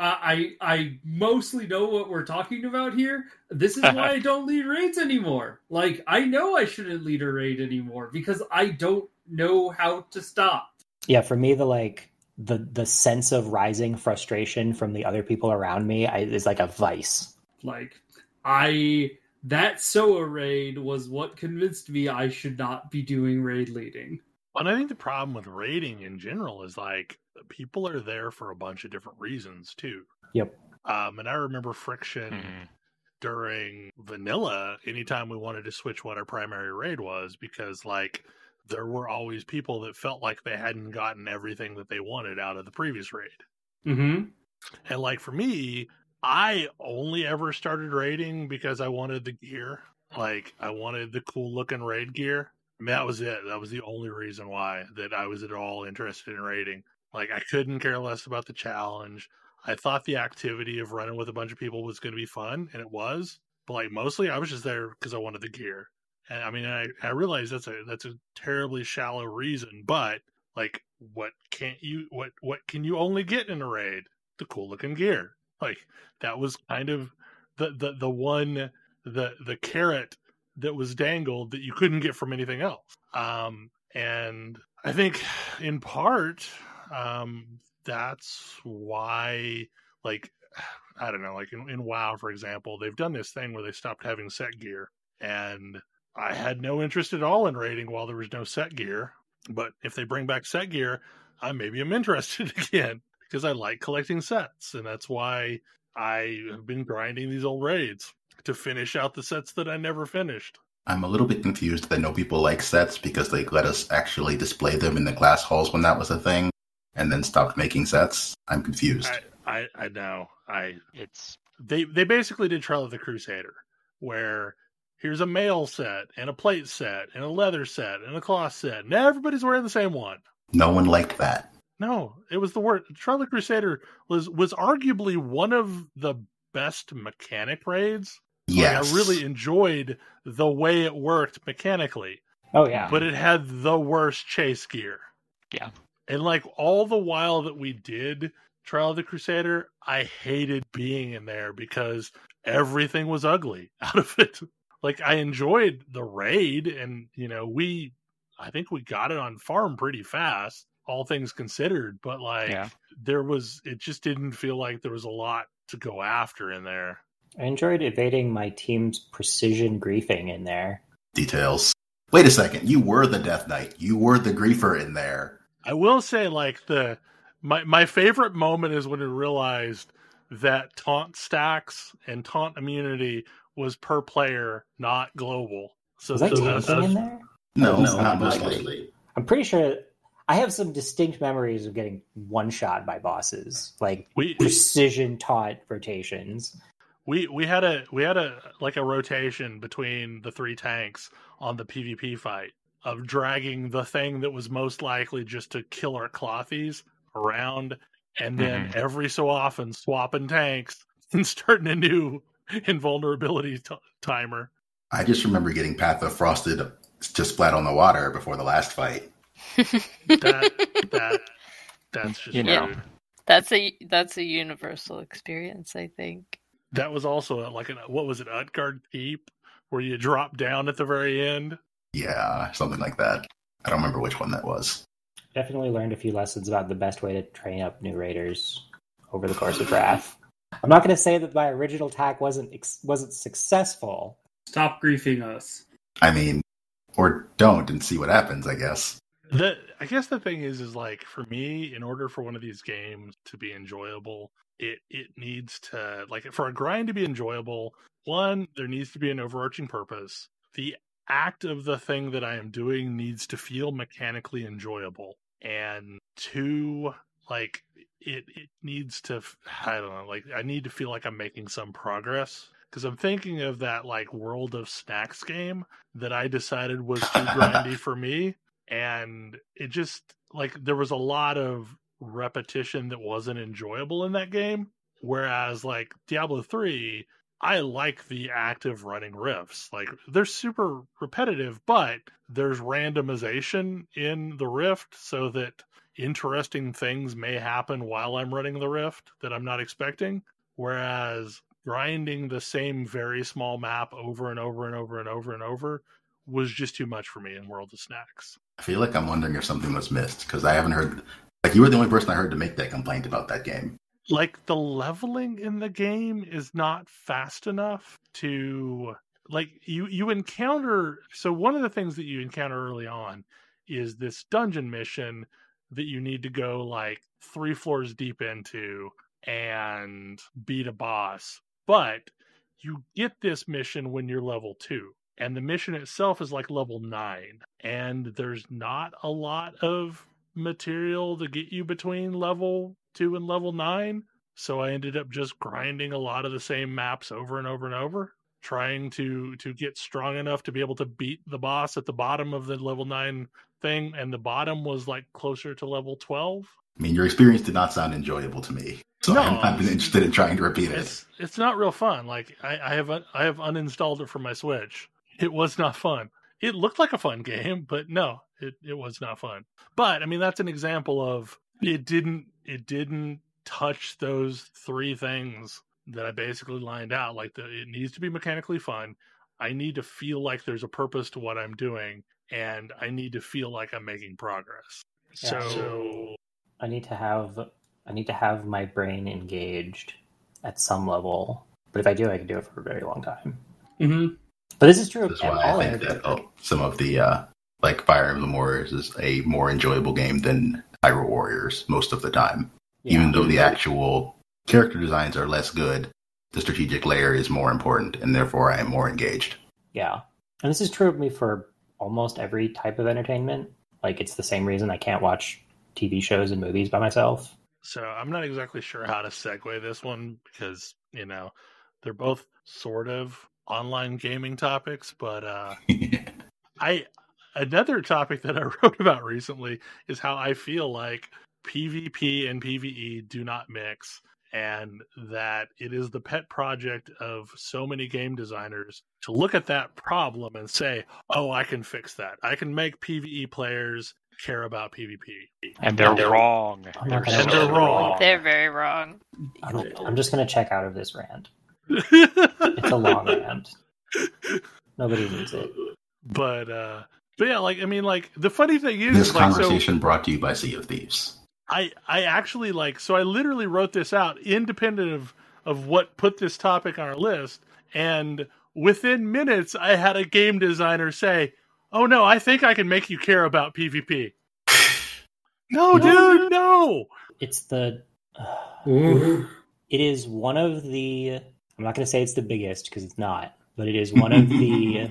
I mostly know what we're talking about here. This is why I don't lead raids anymore. Like, I know I shouldn't lead a raid anymore because I don't know how to stop. Yeah, for me, the sense of rising frustration from the other people around me is like a vice. Like, that SOA raid was what convinced me I should not be doing raid leading. And I think the problem with raiding in general is like people are there for a bunch of different reasons too. Yep. And I remember friction during vanilla anytime we wanted to switch what our primary raid was, because like there were always people that felt like they hadn't gotten everything that they wanted out of the previous raid. Mm-hmm. And like for me, I only ever started raiding because I wanted the gear. Like I wanted the cool looking raid gear. I mean, that was it. That was the only reason why that I was at all interested in raiding. Like I couldn't care less about the challenge. I thought the activity of running with a bunch of people was going to be fun, and it was. But like mostly, I was just there because I wanted the gear. And I mean, I realize that's a terribly shallow reason. But like, what can you only get in a raid? The cool looking gear. Like that was kind of the carrot that was dangled that you couldn't get from anything else. And I think in part, that's why, like, I don't know, like in WoW, for example, they've done this thing where they stopped having set gear, and I had no interest at all in raiding while there was no set gear. But if they bring back set gear, I maybe am interested again, because I like collecting sets, and that's why I have been grinding these old raids to finish out the sets that I never finished. I'm a little bit confused. I know people like sets because they let us actually display them in the glass halls when that was a thing, and then stopped making sets. I'm confused. I know. They basically did Trail of the Crusader, where here's a mail set, and a plate set, and a leather set, and a cloth set, and everybody's wearing the same one. No one liked that. No, it was the worst. Trail of the Crusader was arguably one of the best mechanic raids. Yes. Like, I really enjoyed the way it worked mechanically. Oh, yeah. But it had the worst chase gear. Yeah. And like all the while that we did Trail of the Crusader, I hated being in there because everything was ugly out of it. Like I enjoyed the raid, and I think we got it on farm pretty fast, all things considered, but like it just didn't feel like there was a lot to go after in there. I enjoyed evading my team's precision griefing in there. Details. Wait a second, you were the Death Knight. You were the griefer in there. I will say, like, my favorite moment is when I realized that taunt stacks and taunt immunity was per player, not global. So was that taunting in there? No, not mostly. I'm pretty sure I have some distinct memories of getting one shot by bosses, like precision taunt rotations. We had a rotation between the three tanks on the PvP fight of dragging the thing that was most likely just to kill our clothies around, and then every so often swapping tanks and starting a new invulnerability timer. I just remember getting Path of Frosted just flat on the water before the last fight. That's just rude. That's a universal experience, I think. That was also what was it, Utgard Keep, where you drop down at the very end? Yeah, something like that. I don't remember which one that was. Definitely learned a few lessons about the best way to train up new raiders over the course of Wrath. I'm not going to say that my original attack wasn't successful. Stop griefing us. I mean, or don't and see what happens, I guess. I guess the thing is like, for me, in order for one of these games to be enjoyable, it needs to, like, for a grind to be enjoyable, one, there needs to be an overarching purpose. The act of the thing that I am doing needs to feel mechanically enjoyable. And two, like, it needs to, I don't know, like, I need to feel like I'm making some progress. Because I'm thinking of that, like, World of Snacks game that I decided was too grindy for me. And it just, like, there was a lot of repetition that wasn't enjoyable in that game. Whereas like Diablo 3, I like the active running rifts. Like they're super repetitive, but there's randomization in the rift so that interesting things may happen while I'm running the rift that I'm not expecting. Whereas grinding the same very small map over and over and over and over and over was just too much for me in World of Snacks. I feel like I'm wondering if something was missed because I haven't heard. Like you were the only person I heard to make that complaint about that game. Like the leveling in the game is not fast enough to like you encounter. So one of the things that you encounter early on is this dungeon mission that you need to go like 3 floors deep into and beat a boss. But you get this mission when you're level 2. And the mission itself is like level 9. And there's not a lot of material to get you between level 2 and level 9. So I ended up just grinding a lot of the same maps over and over and over, trying to get strong enough to be able to beat the boss at the bottom of the level 9 thing. And the bottom was like closer to level 12. I mean, your experience did not sound enjoyable to me. So No, I have not been interested in trying to repeat it. It's not real fun. Like I have uninstalled it from my Switch. It was not fun. It looked like a fun game, but no, it was not fun. But I mean, that's an example of it didn't touch those 3 things that I basically lined out. Like it needs to be mechanically fun. I need to feel like there's a purpose to what I'm doing, and I need to feel like I'm making progress. Yeah. So I need to have my brain engaged at some level. But if I do, I can do it for a very long time. Mm-hmm. But this is true. That's why I think that some of the like Fire Emblem Warriors is a more enjoyable game than Hyrule Warriors most of the time. Yeah. Even though the actual character designs are less good, the strategic layer is more important, and therefore I am more engaged. Yeah. And this is true of me for almost every type of entertainment. Like, it's the same reason I can't watch TV shows and movies by myself. So I'm not exactly sure how to segue this one because, you know, they're both sort of online gaming topics, but another topic that I wrote about recently is how I feel like PvP and PvE do not mix, and that it is the pet project of so many game designers to look at that problem and say, oh, I can fix that. I can make PvE players care about PvP. And they're wrong. They're wrong. They're very wrong. I'm just going to check out of this rant. It's a long rant. Nobody needs it. But yeah, like, I mean, like, the funny thing is... This like, conversation brought to you by Sea of Thieves. I actually, like, so I literally wrote this out independent of what put this topic on our list, and within minutes, I had a game designer say, oh no, I think I can make you care about PvP. No, dude, no! It's it is one of the... I'm not going to say it's the biggest, because it's not, but it is one of the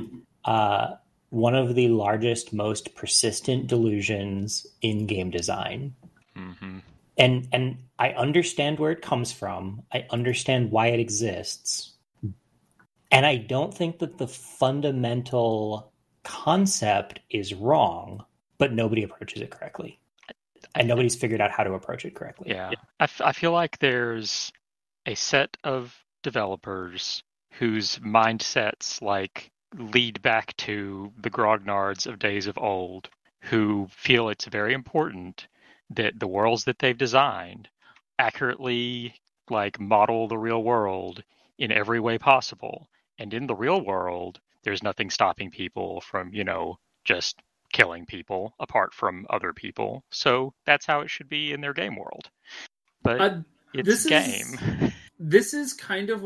largest, most persistent delusions in game design. Mm-hmm. And I understand where it comes from. I understand why it exists. And I don't think that the fundamental concept is wrong, but nobody approaches it correctly. And nobody's figured out how to approach it correctly. Yeah. I feel like there's a set of developers whose mindsets like lead back to the grognards of days of old, who feel it's very important that the worlds that they've designed accurately like model the real world in every way possible. And in the real world, there's nothing stopping people from, you know, just killing people apart from other people. So that's how it should be in their game world. But it's game. This is kind of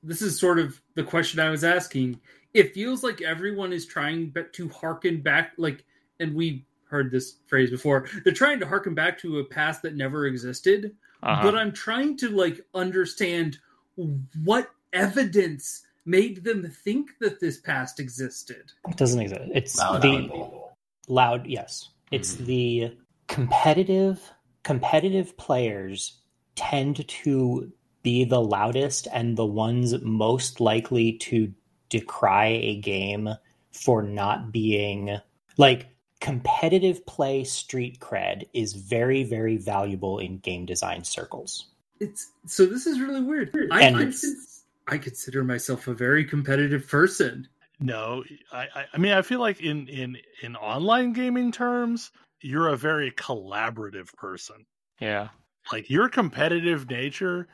this is sort of the question I was asking. It feels like everyone is trying to harken back, like, and we heard this phrase before, they're trying to harken back to a past that never existed. But I'm trying to, like, understand what evidence made them think that this past existed. It doesn't exist. It's loud, yes. It's the competitive players tend to be the loudest and the ones most likely to decry a game for not being, like, competitive play street cred is very, very valuable in game design circles. So this is really weird. I consider myself a very competitive person. No, I mean, I feel like in online gaming terms, you're a very collaborative person. Yeah. Like, your competitive nature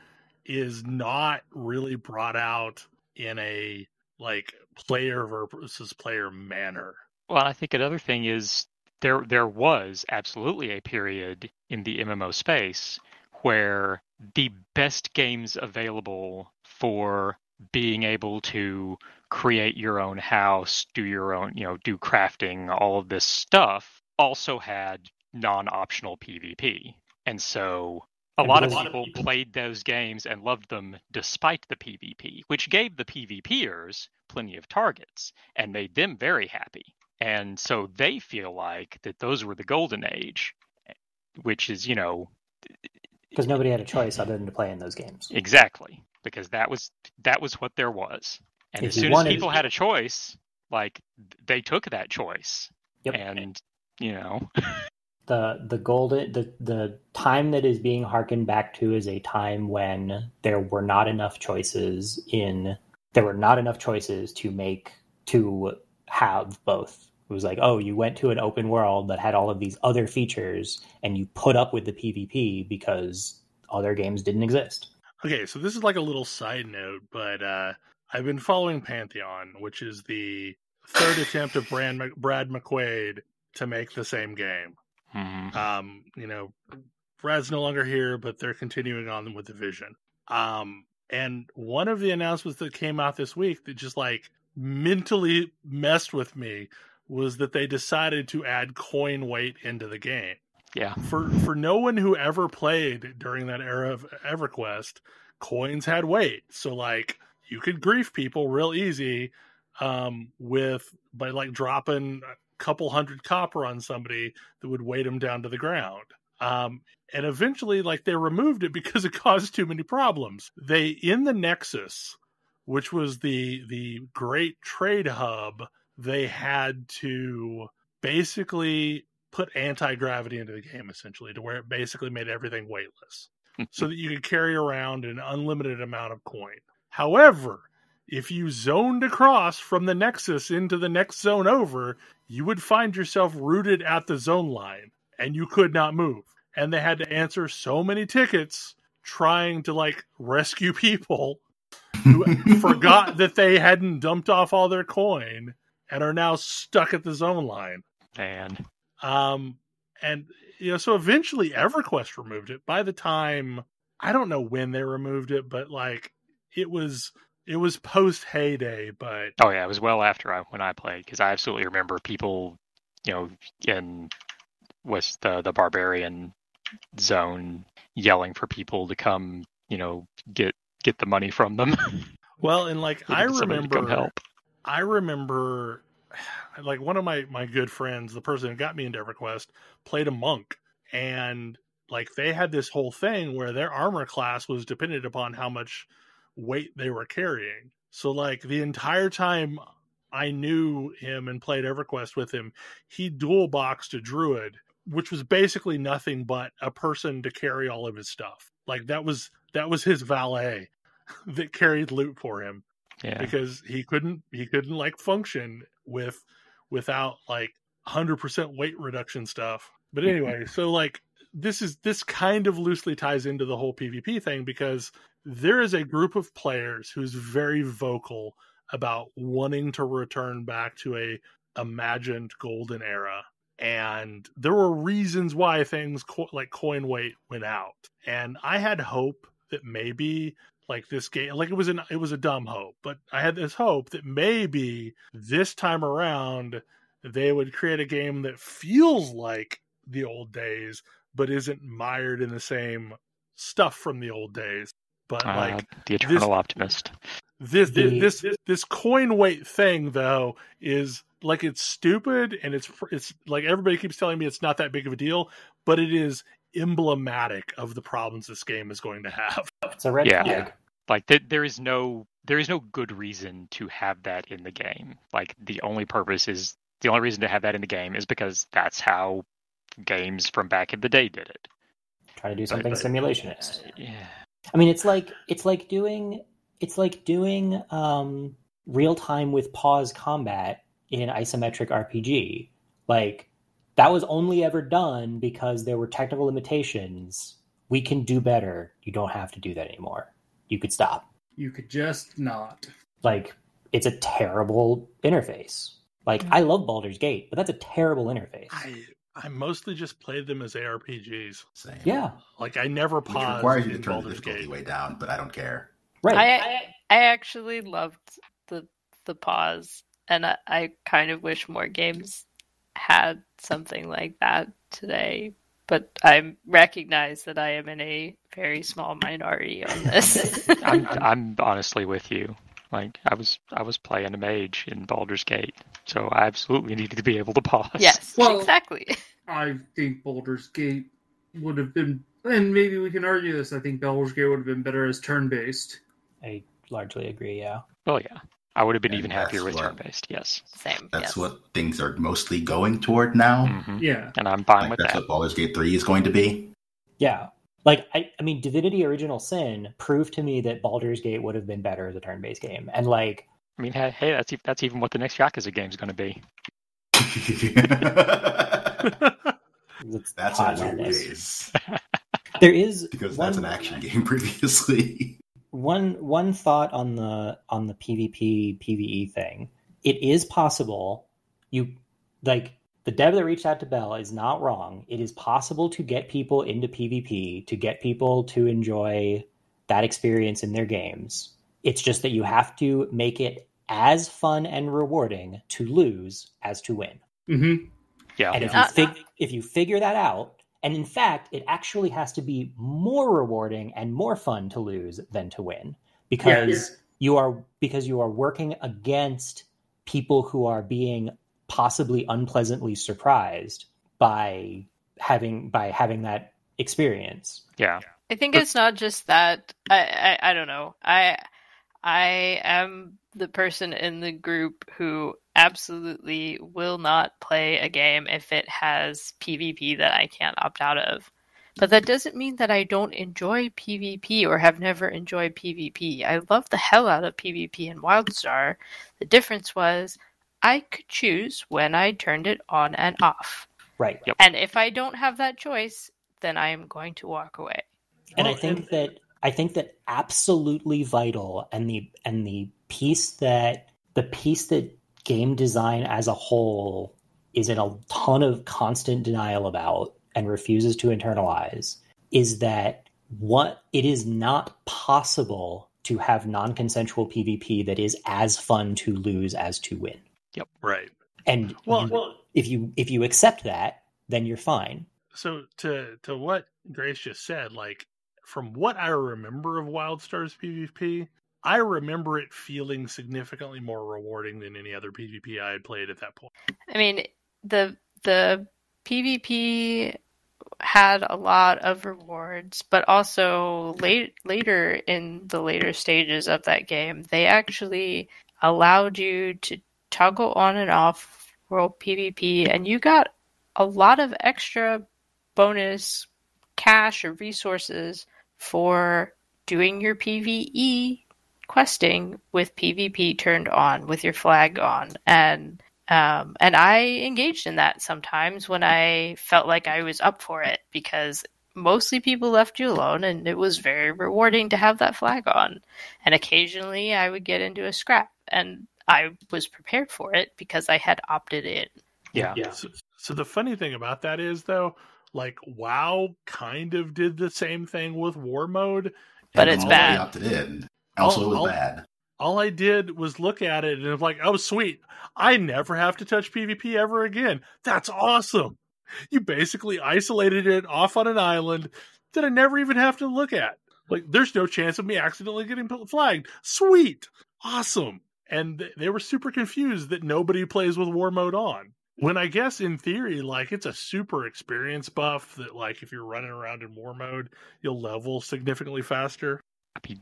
is not really brought out in a, like, player versus player manner. Well, I think another thing is there was absolutely a period in the MMO space where the best games available for being able to create your own house, do your own, do crafting, all of this stuff, also had non-optional PvP. And so a lot of people played those games and loved them despite the PvP, which gave the PvPers plenty of targets and made them very happy. And so they feel like that those were the golden age, which is, because nobody had a choice other than to play in those games. Exactly, because that was what there was. And as soon as people had a choice, like, they took that choice. Yep. And the time that is being harkened back to is a time when there were not enough choices to have both. It was like, oh, you went to an open world that had all of these other features and you put up with the PvP because other games didn't exist. Okay, so this is like a little side note, but I've been following Pantheon, which is the third attempt of Brad McQuaid to make the same game. Mm-hmm. Brad's no longer here, but they're continuing on with the vision. And one of the announcements that came out this week that just like mentally messed with me was that they decided to add coin weight into the game. Yeah. For no one who ever played during that era of EverQuest, coins had weight. So like you could grief people real easy by like dropping a couple hundred copper on somebody that would weight them down to the ground. And eventually like they removed it because it caused too many problems. In the Nexus, which was the great trade hub, they had to basically put anti-gravity into the game, essentially, to where it basically made everything weightless so that you could carry around an unlimited amount of coin. However, if you zoned across from the Nexus into the next zone over, you would find yourself rooted at the zone line, and you could not move. And they had to answer so many tickets trying to, like, rescue people who forgot that they hadn't dumped off all their coin and are now stuck at the zone line. And so eventually EverQuest removed it. By the time, I don't know when they removed it, but like it was post heyday. But oh yeah, it was well after when I played, because I absolutely remember people, in the barbarian zone yelling for people to come, get the money from them. Well, and like I remember, like one of my good friends, the person who got me into EverQuest, played a monk, and like they had this whole thing where their armor class was dependent upon how much weight they were carrying. So like the entire time I knew him and played EverQuest with him, he dual boxed a druid, which was basically nothing but a person to carry all of his stuff. Like that was his valet that carried loot for him. Yeah. Because he couldn't like function without like 100% weight reduction stuff. But anyway, so like this kind of loosely ties into the whole PvP thing, because there is a group of players who's very vocal about wanting to return back to a imagined golden era. And there were reasons why things like coin weight went out. And I had hope that maybe like this game, like it was a dumb hope, but I had this hope that maybe this time around they would create a game that feels like the old days, but isn't mired in the same stuff from the old days. But like the eternal optimist. This coin weight thing though is like, it's stupid, and it's like everybody keeps telling me it's not that big of a deal, but it is emblematic of the problems this game is going to have. It's a red flag. Yeah. Like there is no good reason to have that in the game. Like the only purpose is The only reason to have that in the game is because that's how games from back in the day did it. Try to do something simulationist. Yeah. I mean, it's like doing real time with pause combat in an isometric RPG. Like, that was only ever done because there were technical limitations. We can do better. You don't have to do that anymore. You could stop. You could just not. Like, it's a terrible interface. Like, I love Baldur's Gate, but that's a terrible interface. I mostly just played them as ARPGs. Same. Yeah. Like, I never Which paused requires you to in turn the Baldur's difficulty Gate. way down, but I don't care. Right. I actually loved the pause, and I kind of wish more games had something like that today. But I recognize that I am in a very small minority on this. I'm honestly with you. Like, I was playing a mage in Baldur's Gate, so I absolutely needed to be able to pause. Yes, Well, exactly. I think Baldur's Gate would have been, and maybe we can argue this, I think Baldur's Gate would have been better as turn-based. I largely agree, yeah. Oh yeah, I would have been And even happier with that's what- turn-based. Yes. Same. That's yes. what things are mostly going toward now. Hmm. Yeah. And I'm fine Like, with that's that. what Baldur's Gate 3 is going to be. Yeah. Like, I mean, Divinity Original Sin proved to me that Baldur's Gate would have been better as a turn-based game. And, like... I mean, hey, that's even what the next Yakuza game is going to be. It's That's hot also madness. is. There is Because one, that's an action game previously. one thought on the PvP PvE thing. It is possible. The dev that reached out to Bell is not wrong. It is possible to get people into PvP, to get people to enjoy that experience in their games. It's just that you have to make it as fun and rewarding to lose as to win. Mm-hmm. Yeah. And if you figure that out, and in fact, it actually has to be more rewarding and more fun to lose than to win, because you are working against people who are being possibly unpleasantly surprised by having that experience. Yeah. I think it's not just that. I don't know. I am the person in the group who absolutely will not play a game if it has PvP that I can't opt out of. But that doesn't mean that I don't enjoy PvP or have never enjoyed PvP. I love the hell out of PvP in WildStar. The difference was I could choose when I turned it on and off. Right. Yep. And if I don't have that choice, then I am going to walk away. And Well, I think that absolutely vital, and the piece that game design as a whole is in a ton of constant denial about and refuses to internalize, is that it is not possible to have non-consensual PvP that is as fun to lose as to win. Right. And Well, if you accept that, then you're fine. so to what Grace just said, like, from what I remember of WildStar's PvP, I remember it feeling significantly more rewarding than any other PvP I had played at that point. I mean, the PvP had a lot of rewards, but also later in the later stages of that game, they actually allowed you to toggle on and off world PvP, and you got a lot of extra bonus cash or resources for doing your PvE questing with PvP turned on, with your flag on. And I engaged in that sometimes when I felt like I was up for it, because mostly people left you alone, and it was very rewarding to have that flag on. And occasionally I would get into a scrap, and I was prepared for it because I had opted in. Yeah. So the funny thing about that is, though, like, WoW kind of did the same thing with War Mode. But And it's all bad. they opted in. Also, it was bad. All I did was look at it and I'm like, oh, sweet. I never have to touch PvP ever again. That's awesome. You basically isolated it off on an island that I never even have to look at. Like, there's no chance of me accidentally getting flagged. Sweet. Awesome. And they were super confused that nobody plays with War Mode on. When I guess in theory, like, it's a super experience buff that, like, if you're running around in War Mode, you'll level significantly faster. I mean,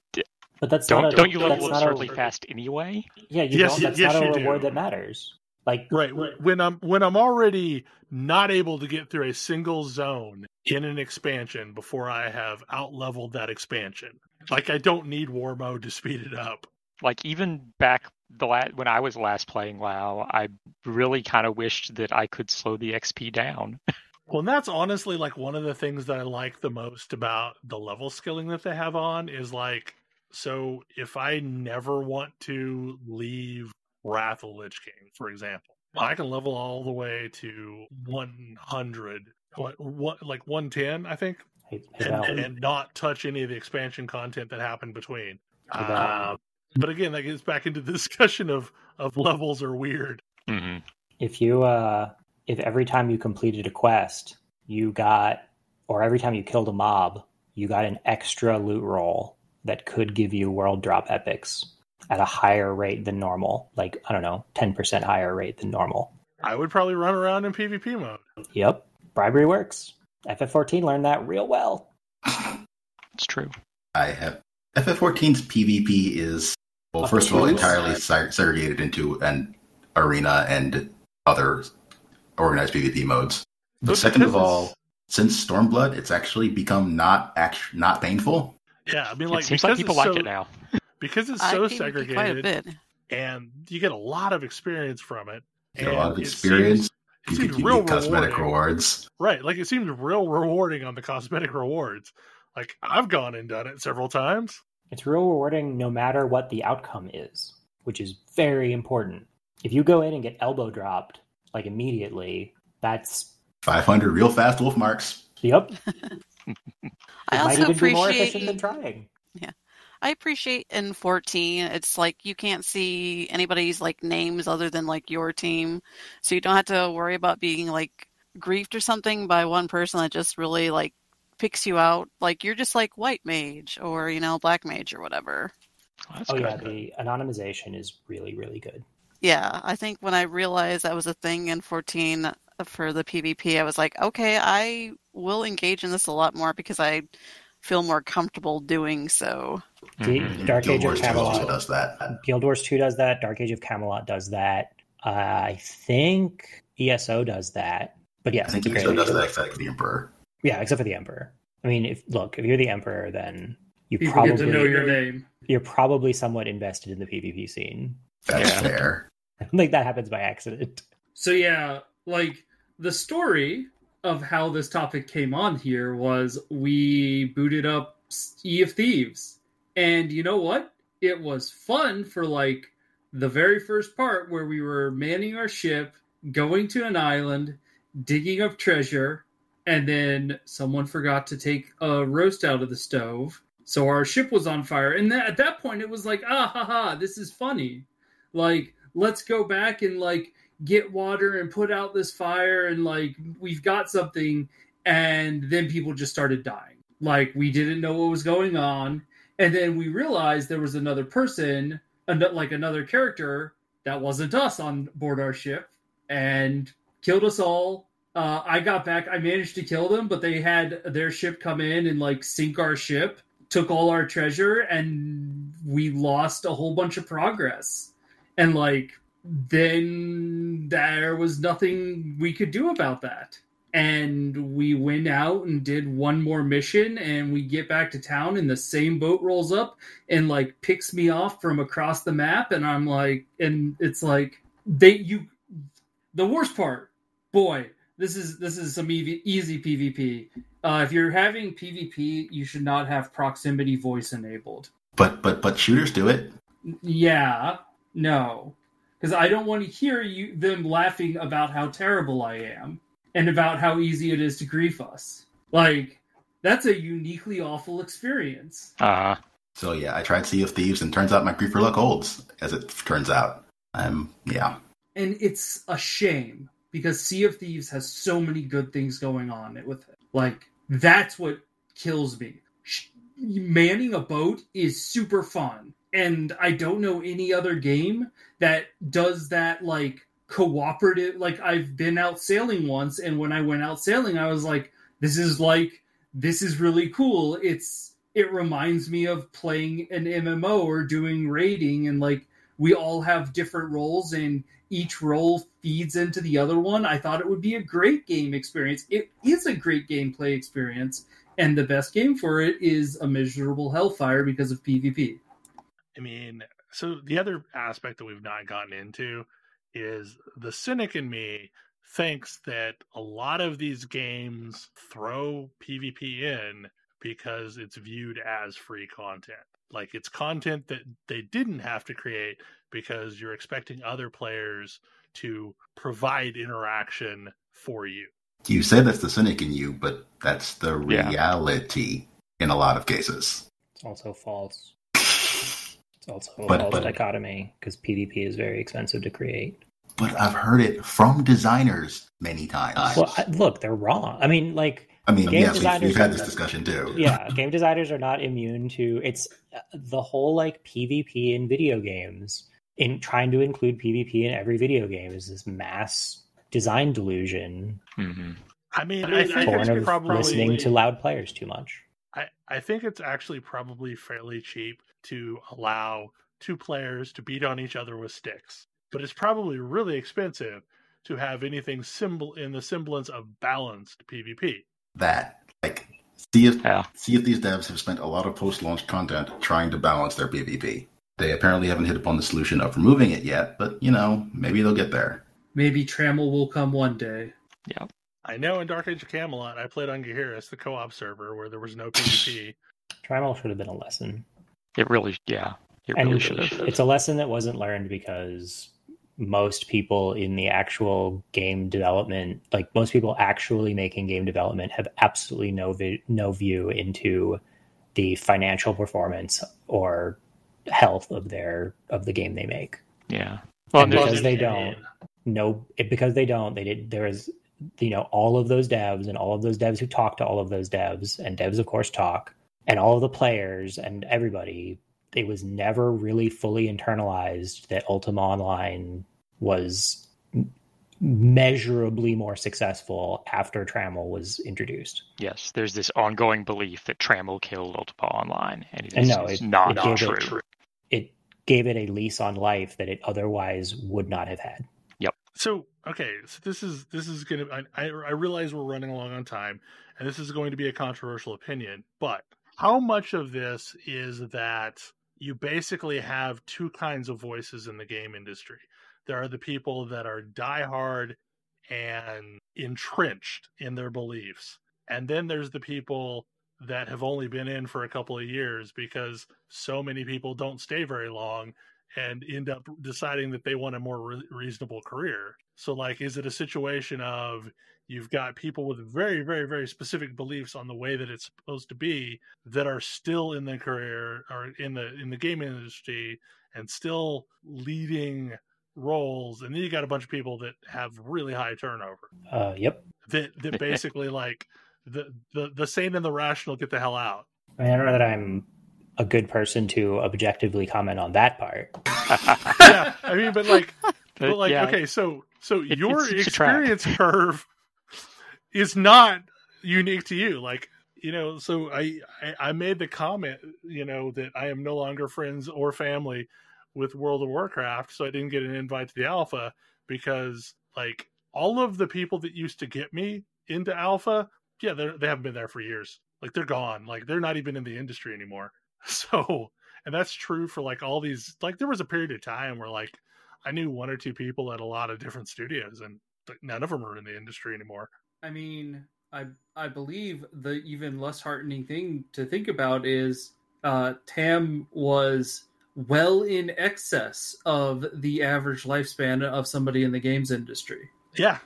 But that's don't you that's level not absurdly fast anyway? Yeah, you Yes, don't. That's yes, not a you reward do. that matters. Like Right. When I'm already not able to get through a single zone in an expansion before I have out-leveled that expansion. Like, I don't need war mode to speed it up. Like, even back when I was last playing WoW, I really kind of wished that I could slow the XP down. Well, and that's honestly like one of the things that I like the most about the level skilling that they have on is like, so if I never want to leave Wrath of the Lich King, for example, I can level all the way to 100, like 110, I think, and not touch any of the expansion content that happened between. But again, that gets back into the discussion of levels are weird. Mm-hmm. If every time you completed a quest, or every time you killed a mob, you got an extra loot roll that could give you world drop epics at a higher rate than normal, like, I don't know, 10% higher rate than normal. I would probably run around in PvP mode. Yep. Bribery works. FF14 learned that real well. It's true. I have FF14's PvP is, well, first of all, entirely segregated into an arena and other organized PvP modes. But second of all, since Stormblood, it's actually become not painful. Yeah, I mean, like, it seems like people like it now. Because it's so segregated, quite a bit. and you get a lot of experience from it. You get a lot of experience. It seems you real get cosmetic rewarding. rewards. Right, like, it seems real rewarding on the cosmetic rewards. Like, I've gone and done it several times. It's real rewarding no matter what the outcome is, which is very important. If you go in and get elbow dropped, like, immediately, that's 500 real fast wolf marks. Yep. I It might also even be more appreciate. efficient than trying. I appreciate in 14, it's like you can't see anybody's like names other than like your team, so you don't have to worry about being like griefed or something by one person that just really like picks you out. Like you're just like white mage or black mage or whatever. That's Oh good. yeah, the anonymization is really, really good. Yeah, I think when I realized that was a thing in 14 for the PvP, I was like, okay, I will engage in this a lot more because I feel more comfortable doing so. Dark Age of Guild Wars 2 also Camelot does that. Guild Wars 2 does that. Dark Age of Camelot does that. I think ESO does that. But yes, I think it's ESO great. does that except for the Emperor. Yeah, except for the Emperor. I mean, if you're the Emperor, then People probably get to know your name. you're probably somewhat invested in the PvP scene. That's fair. I don't think that happens by accident. So yeah, like the story of how this topic came on here was we booted up Sea of Thieves. And you know what? It was fun for like the very first part where we were manning our ship, going to an island, digging up treasure, and then someone forgot to take a roast out of the stove. So our ship was on fire. And at that point it was like, this is funny. Like, let's go back and like get water and put out this fire and like we've got something. And then people just started dying. Like we didn't know what was going on. And then we realized there was another person, like another character that wasn't us on board our ship and killed us all. I got back. I managed to kill them, but they had their ship come in and like sink our ship, took all our treasure, and we lost a whole bunch of progress. And like, then there was nothing we could do about that. And we went out and did one more mission, and we get back to town, and the same boat rolls up and like picks me off from across the map, and I'm like, and it's like the worst part, boy, this is some easy PvP. If you're having PvP, you should not have proximity voice enabled. But shooters do it. Yeah, no, because I don't want to hear them laughing about how terrible I am. And about how easy it is to grief us. Like, that's a uniquely awful experience. So yeah, I tried Sea of Thieves, and turns out my griefer luck holds, as it turns out. Yeah. And it's a shame, because Sea of Thieves has so many good things going on with it. Like, that's what kills me. Manning a boat is super fun. And I don't know any other game that does that, like, cooperative. Like, I've been out sailing once, and when I went out sailing, I was like, this is really cool. It reminds me of playing an MMO or doing raiding and like we all have different roles and each role feeds into the other one, I thought it would be a great game experience. It is a great gameplay experience, and the best game for it is Immeasurable Hellfire because of PvP. I mean, so the other aspect that we've not gotten into is the cynic in me thinks that a lot of these games throw PvP in because it's viewed as free content. Like, it's content that they didn't have to create because you're expecting other players to provide interaction for you. You say that's the cynic in you, but that's the reality in a lot of cases. It's also false. It's also a false dichotomy, because PvP is very expensive to create. But I've heard it from designers many times. Well, look, they're wrong. I mean, yes, we've had this discussion too. Yeah, game designers are not immune to it's the whole PvP in video games. In trying to include PvP in every video game is this mass design delusion. Mm-hmm. I mean, I think it's probably listening to loud players too much. I think it's actually probably fairly cheap to allow two players to beat on each other with sticks, but it's probably really expensive to have anything in the semblance of balanced PvP. That, Sea of Thieves devs have spent a lot of post-launch content trying to balance their PvP. They apparently haven't hit upon the solution of removing it yet, but, maybe they'll get there. Maybe Trammel will come one day. Yeah. I know in Dark Age of Camelot, I played on Geharis, the co-op server, where there was no PvP. Trammel should have been a lesson. It really should have. It's a lesson that wasn't learned because most people in the actual game development, most people actually making game development, have absolutely no view into the financial performance or health of the game they make. Yeah. Well, because they don't, there is, all of those devs and all of those devs who talk to all of those devs, and devs of course talk, and all of the players and everybody, it was never really fully internalized that Ultima Online was measurably more successful after Trammel was introduced. Yes, there's this ongoing belief that Trammel killed Ultima Online, and it's not true. It gave it a lease on life that it otherwise would not have had. Yep. So this is gonna. I realize we're running along on time, and this is going to be a controversial opinion, but how much of this is that you basically have two kinds of voices in the game industry? There are the people that are diehard and entrenched in their beliefs. And then there's the people that have only been in for a couple of years because so many people don't stay very long and end up deciding that they want a more reasonable career. So, is it a situation of you've got people with very, very, very specific beliefs on the way that it's supposed to be that are still in the career or in the game industry and still leading roles, and then you got a bunch of people that have really high turnover. Yep. That basically the sane and the rational get the hell out. I mean, I don't know that I'm a good person to objectively comment on that part. Yeah, I mean, okay, so your experience curve is not unique to you. So I made the comment, that I am no longer friends or family with World of Warcraft, so I didn't get an invite to the alpha because all of the people that used to get me into alpha, they haven't been there for years. They're gone. They're not even in the industry anymore. So, and that's true for all these, there was a period of time where I knew one or two people at a lot of different studios, and none of them are in the industry anymore. I mean, I believe the even less heartening thing to think about is Tam was well in excess of the average lifespan of somebody in the games industry. Yeah.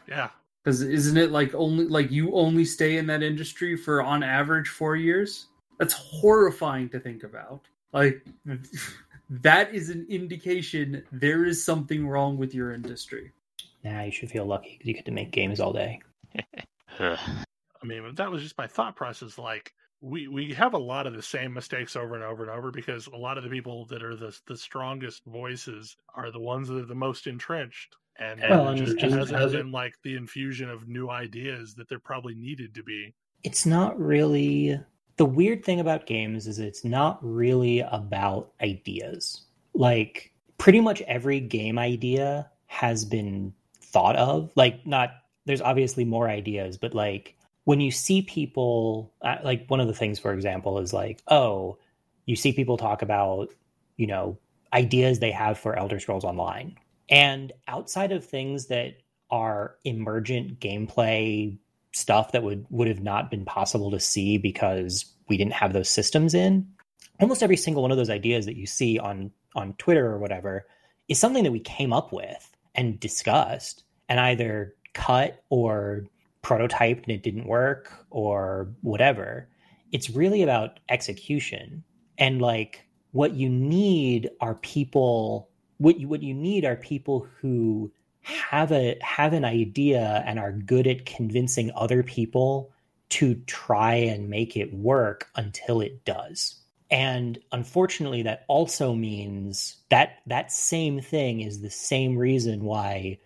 Because isn't it you only stay in that industry for on average 4 years? That's horrifying to think about. That is an indication there is something wrong with your industry. You should feel lucky because you get to make games all day. I mean, that was just my thought process. We have a lot of the same mistakes over and over and over because a lot of the people that are the strongest voices are the ones that are the most entrenched. And just hasn't been the infusion of new ideas that there probably needed to be. It's not really... The weird thing about games is it's not really about ideas. pretty much every game idea has been thought of. Like, not, there's obviously more ideas, but like when you see people, like one of the things, for example, is like, oh, you see people talk about, you know, ideas they have for Elder Scrolls Online. And outside of things that are emergent gameplay stuff that would have not been possible to see because we didn't have those systems in, almost every single one of those ideas that you see on Twitter or whatever is something that we came up with and discussed and either cut or prototyped and it didn't work or whatever. It's really about execution. And like what you need are people who have an idea and are good at convincing other people to try and make it work until it does. And unfortunately, that also means that that same thing is the same reason why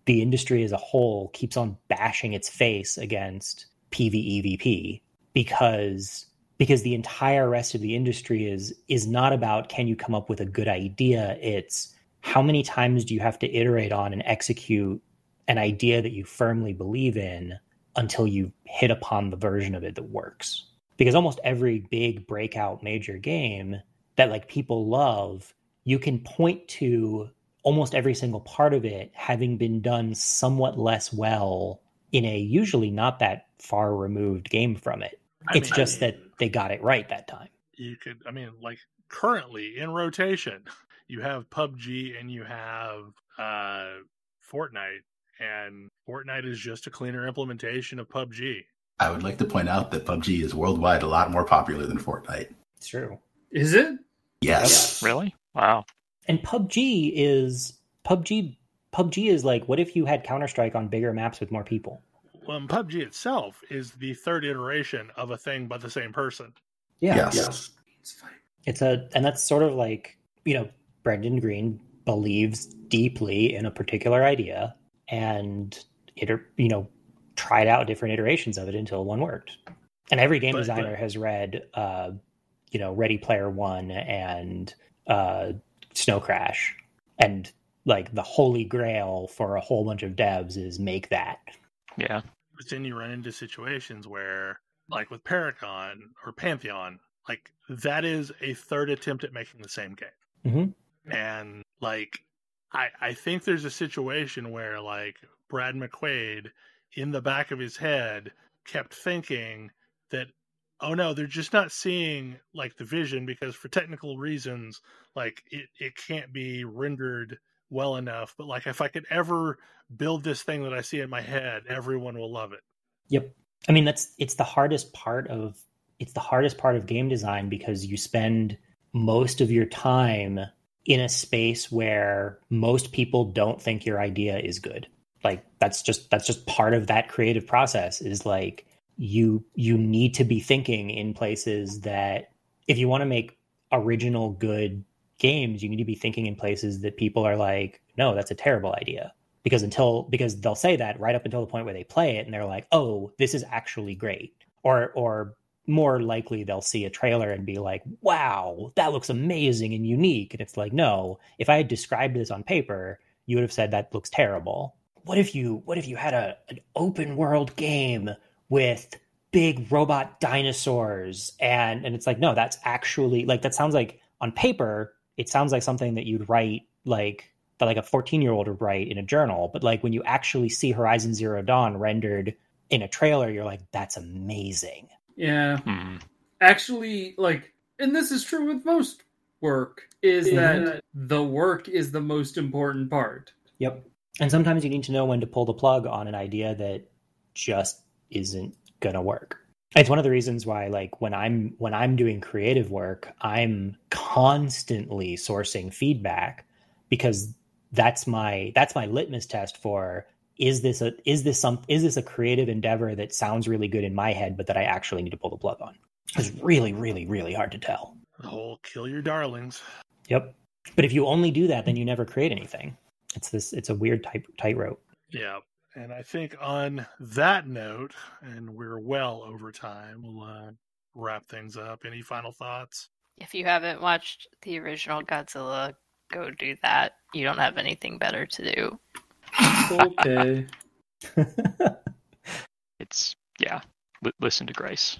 the industry as a whole keeps on bashing its face against PvEVP, because the entire rest of the industry is not about can you come up with a good idea, it's how many times do you have to iterate on and execute an idea that you firmly believe in until you hit upon the version of it that works. Because almost every big breakout major game that like people love, you can point to almost every single part of it having been done somewhat less well in a usually not that far removed game from it. It's just that they got it right that time. You could, like currently in rotation, you have PUBG and you have Fortnite, and Fortnite is just a cleaner implementation of PUBG. I would like to point out that PUBG is worldwide a lot more popular than Fortnite. It's true. Is it? Yes. Really? Wow. And PUBG is like, what if you had Counter-Strike on bigger maps with more people? Well, PUBG itself is the third iteration of a thing by the same person. Yeah. Yes. And that's sort of like, you know, Brendan Green believes deeply in a particular idea and tried out different iterations of it until one worked. And every game designer has read, Ready Player One and Snow Crash, and like the holy grail for a whole bunch of devs is make that. Yeah. But then you run into situations where, like with Paragon or Pantheon, like that is a third attempt at making the same game. Mm-hmm. And like, I think there's a situation where like Brad McQuaid in the back of his head kept thinking that, oh no, they're just not seeing like the vision because for technical reasons, like it can't be rendered well enough. But like if I could ever build this thing that I see in my head, everyone will love it. Yep. I mean, it's the hardest part of game design because you spend most of your time in a space where most people don't think your idea is good. Like that's just part of that creative process is like you need to be thinking in places that if you want to make original good games, you need to be thinking in places that people are like, no, that's a terrible idea. Because they'll say that right up until the point where they play it and they're like, oh, this is actually great. Or more likely they'll see a trailer and be like, wow, that looks amazing and unique. And it's like, no, if I had described this on paper, you would have said that looks terrible. What if you had an open world game with big robot dinosaurs and it's like, no, that's actually like, that sounds like on paper, it sounds like something that you'd write like a 14-year-old would write in a journal. But like when you actually see Horizon Zero Dawn rendered in a trailer, you're like, that's amazing. Yeah. Actually, like, and this is true with most work, is that the work is the most important part. Yep. And sometimes you need to know when to pull the plug on an idea that just isn't gonna work. It's one of the reasons why, like, when I'm doing creative work, I'm constantly sourcing feedback because that's my litmus test for is this a creative endeavor that sounds really good in my head, but that I actually need to pull the plug on. It's really, really, really hard to tell. The whole kill your darlings. Yep. But if you only do that, then you never create anything. It's a weird tightrope. Yeah. And I think on that note, and we're well over time, we'll wrap things up. Any final thoughts? If you haven't watched the original Godzilla, go do that. You don't have anything better to do. Okay. It's, yeah, listen to Grace.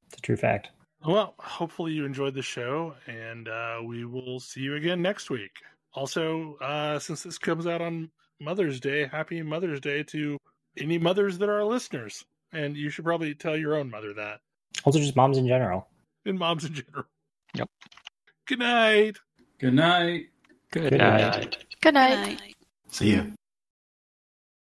It's a true fact. Well, hopefully you enjoyed the show, and we will see you again next week. Also, since this comes out on Mother's Day, happy Mother's Day to any mothers that are listeners. And you should probably tell your own mother that. Also, just moms in general. And moms in general. Yep. Good night. Good night. Good night. Good night. See you.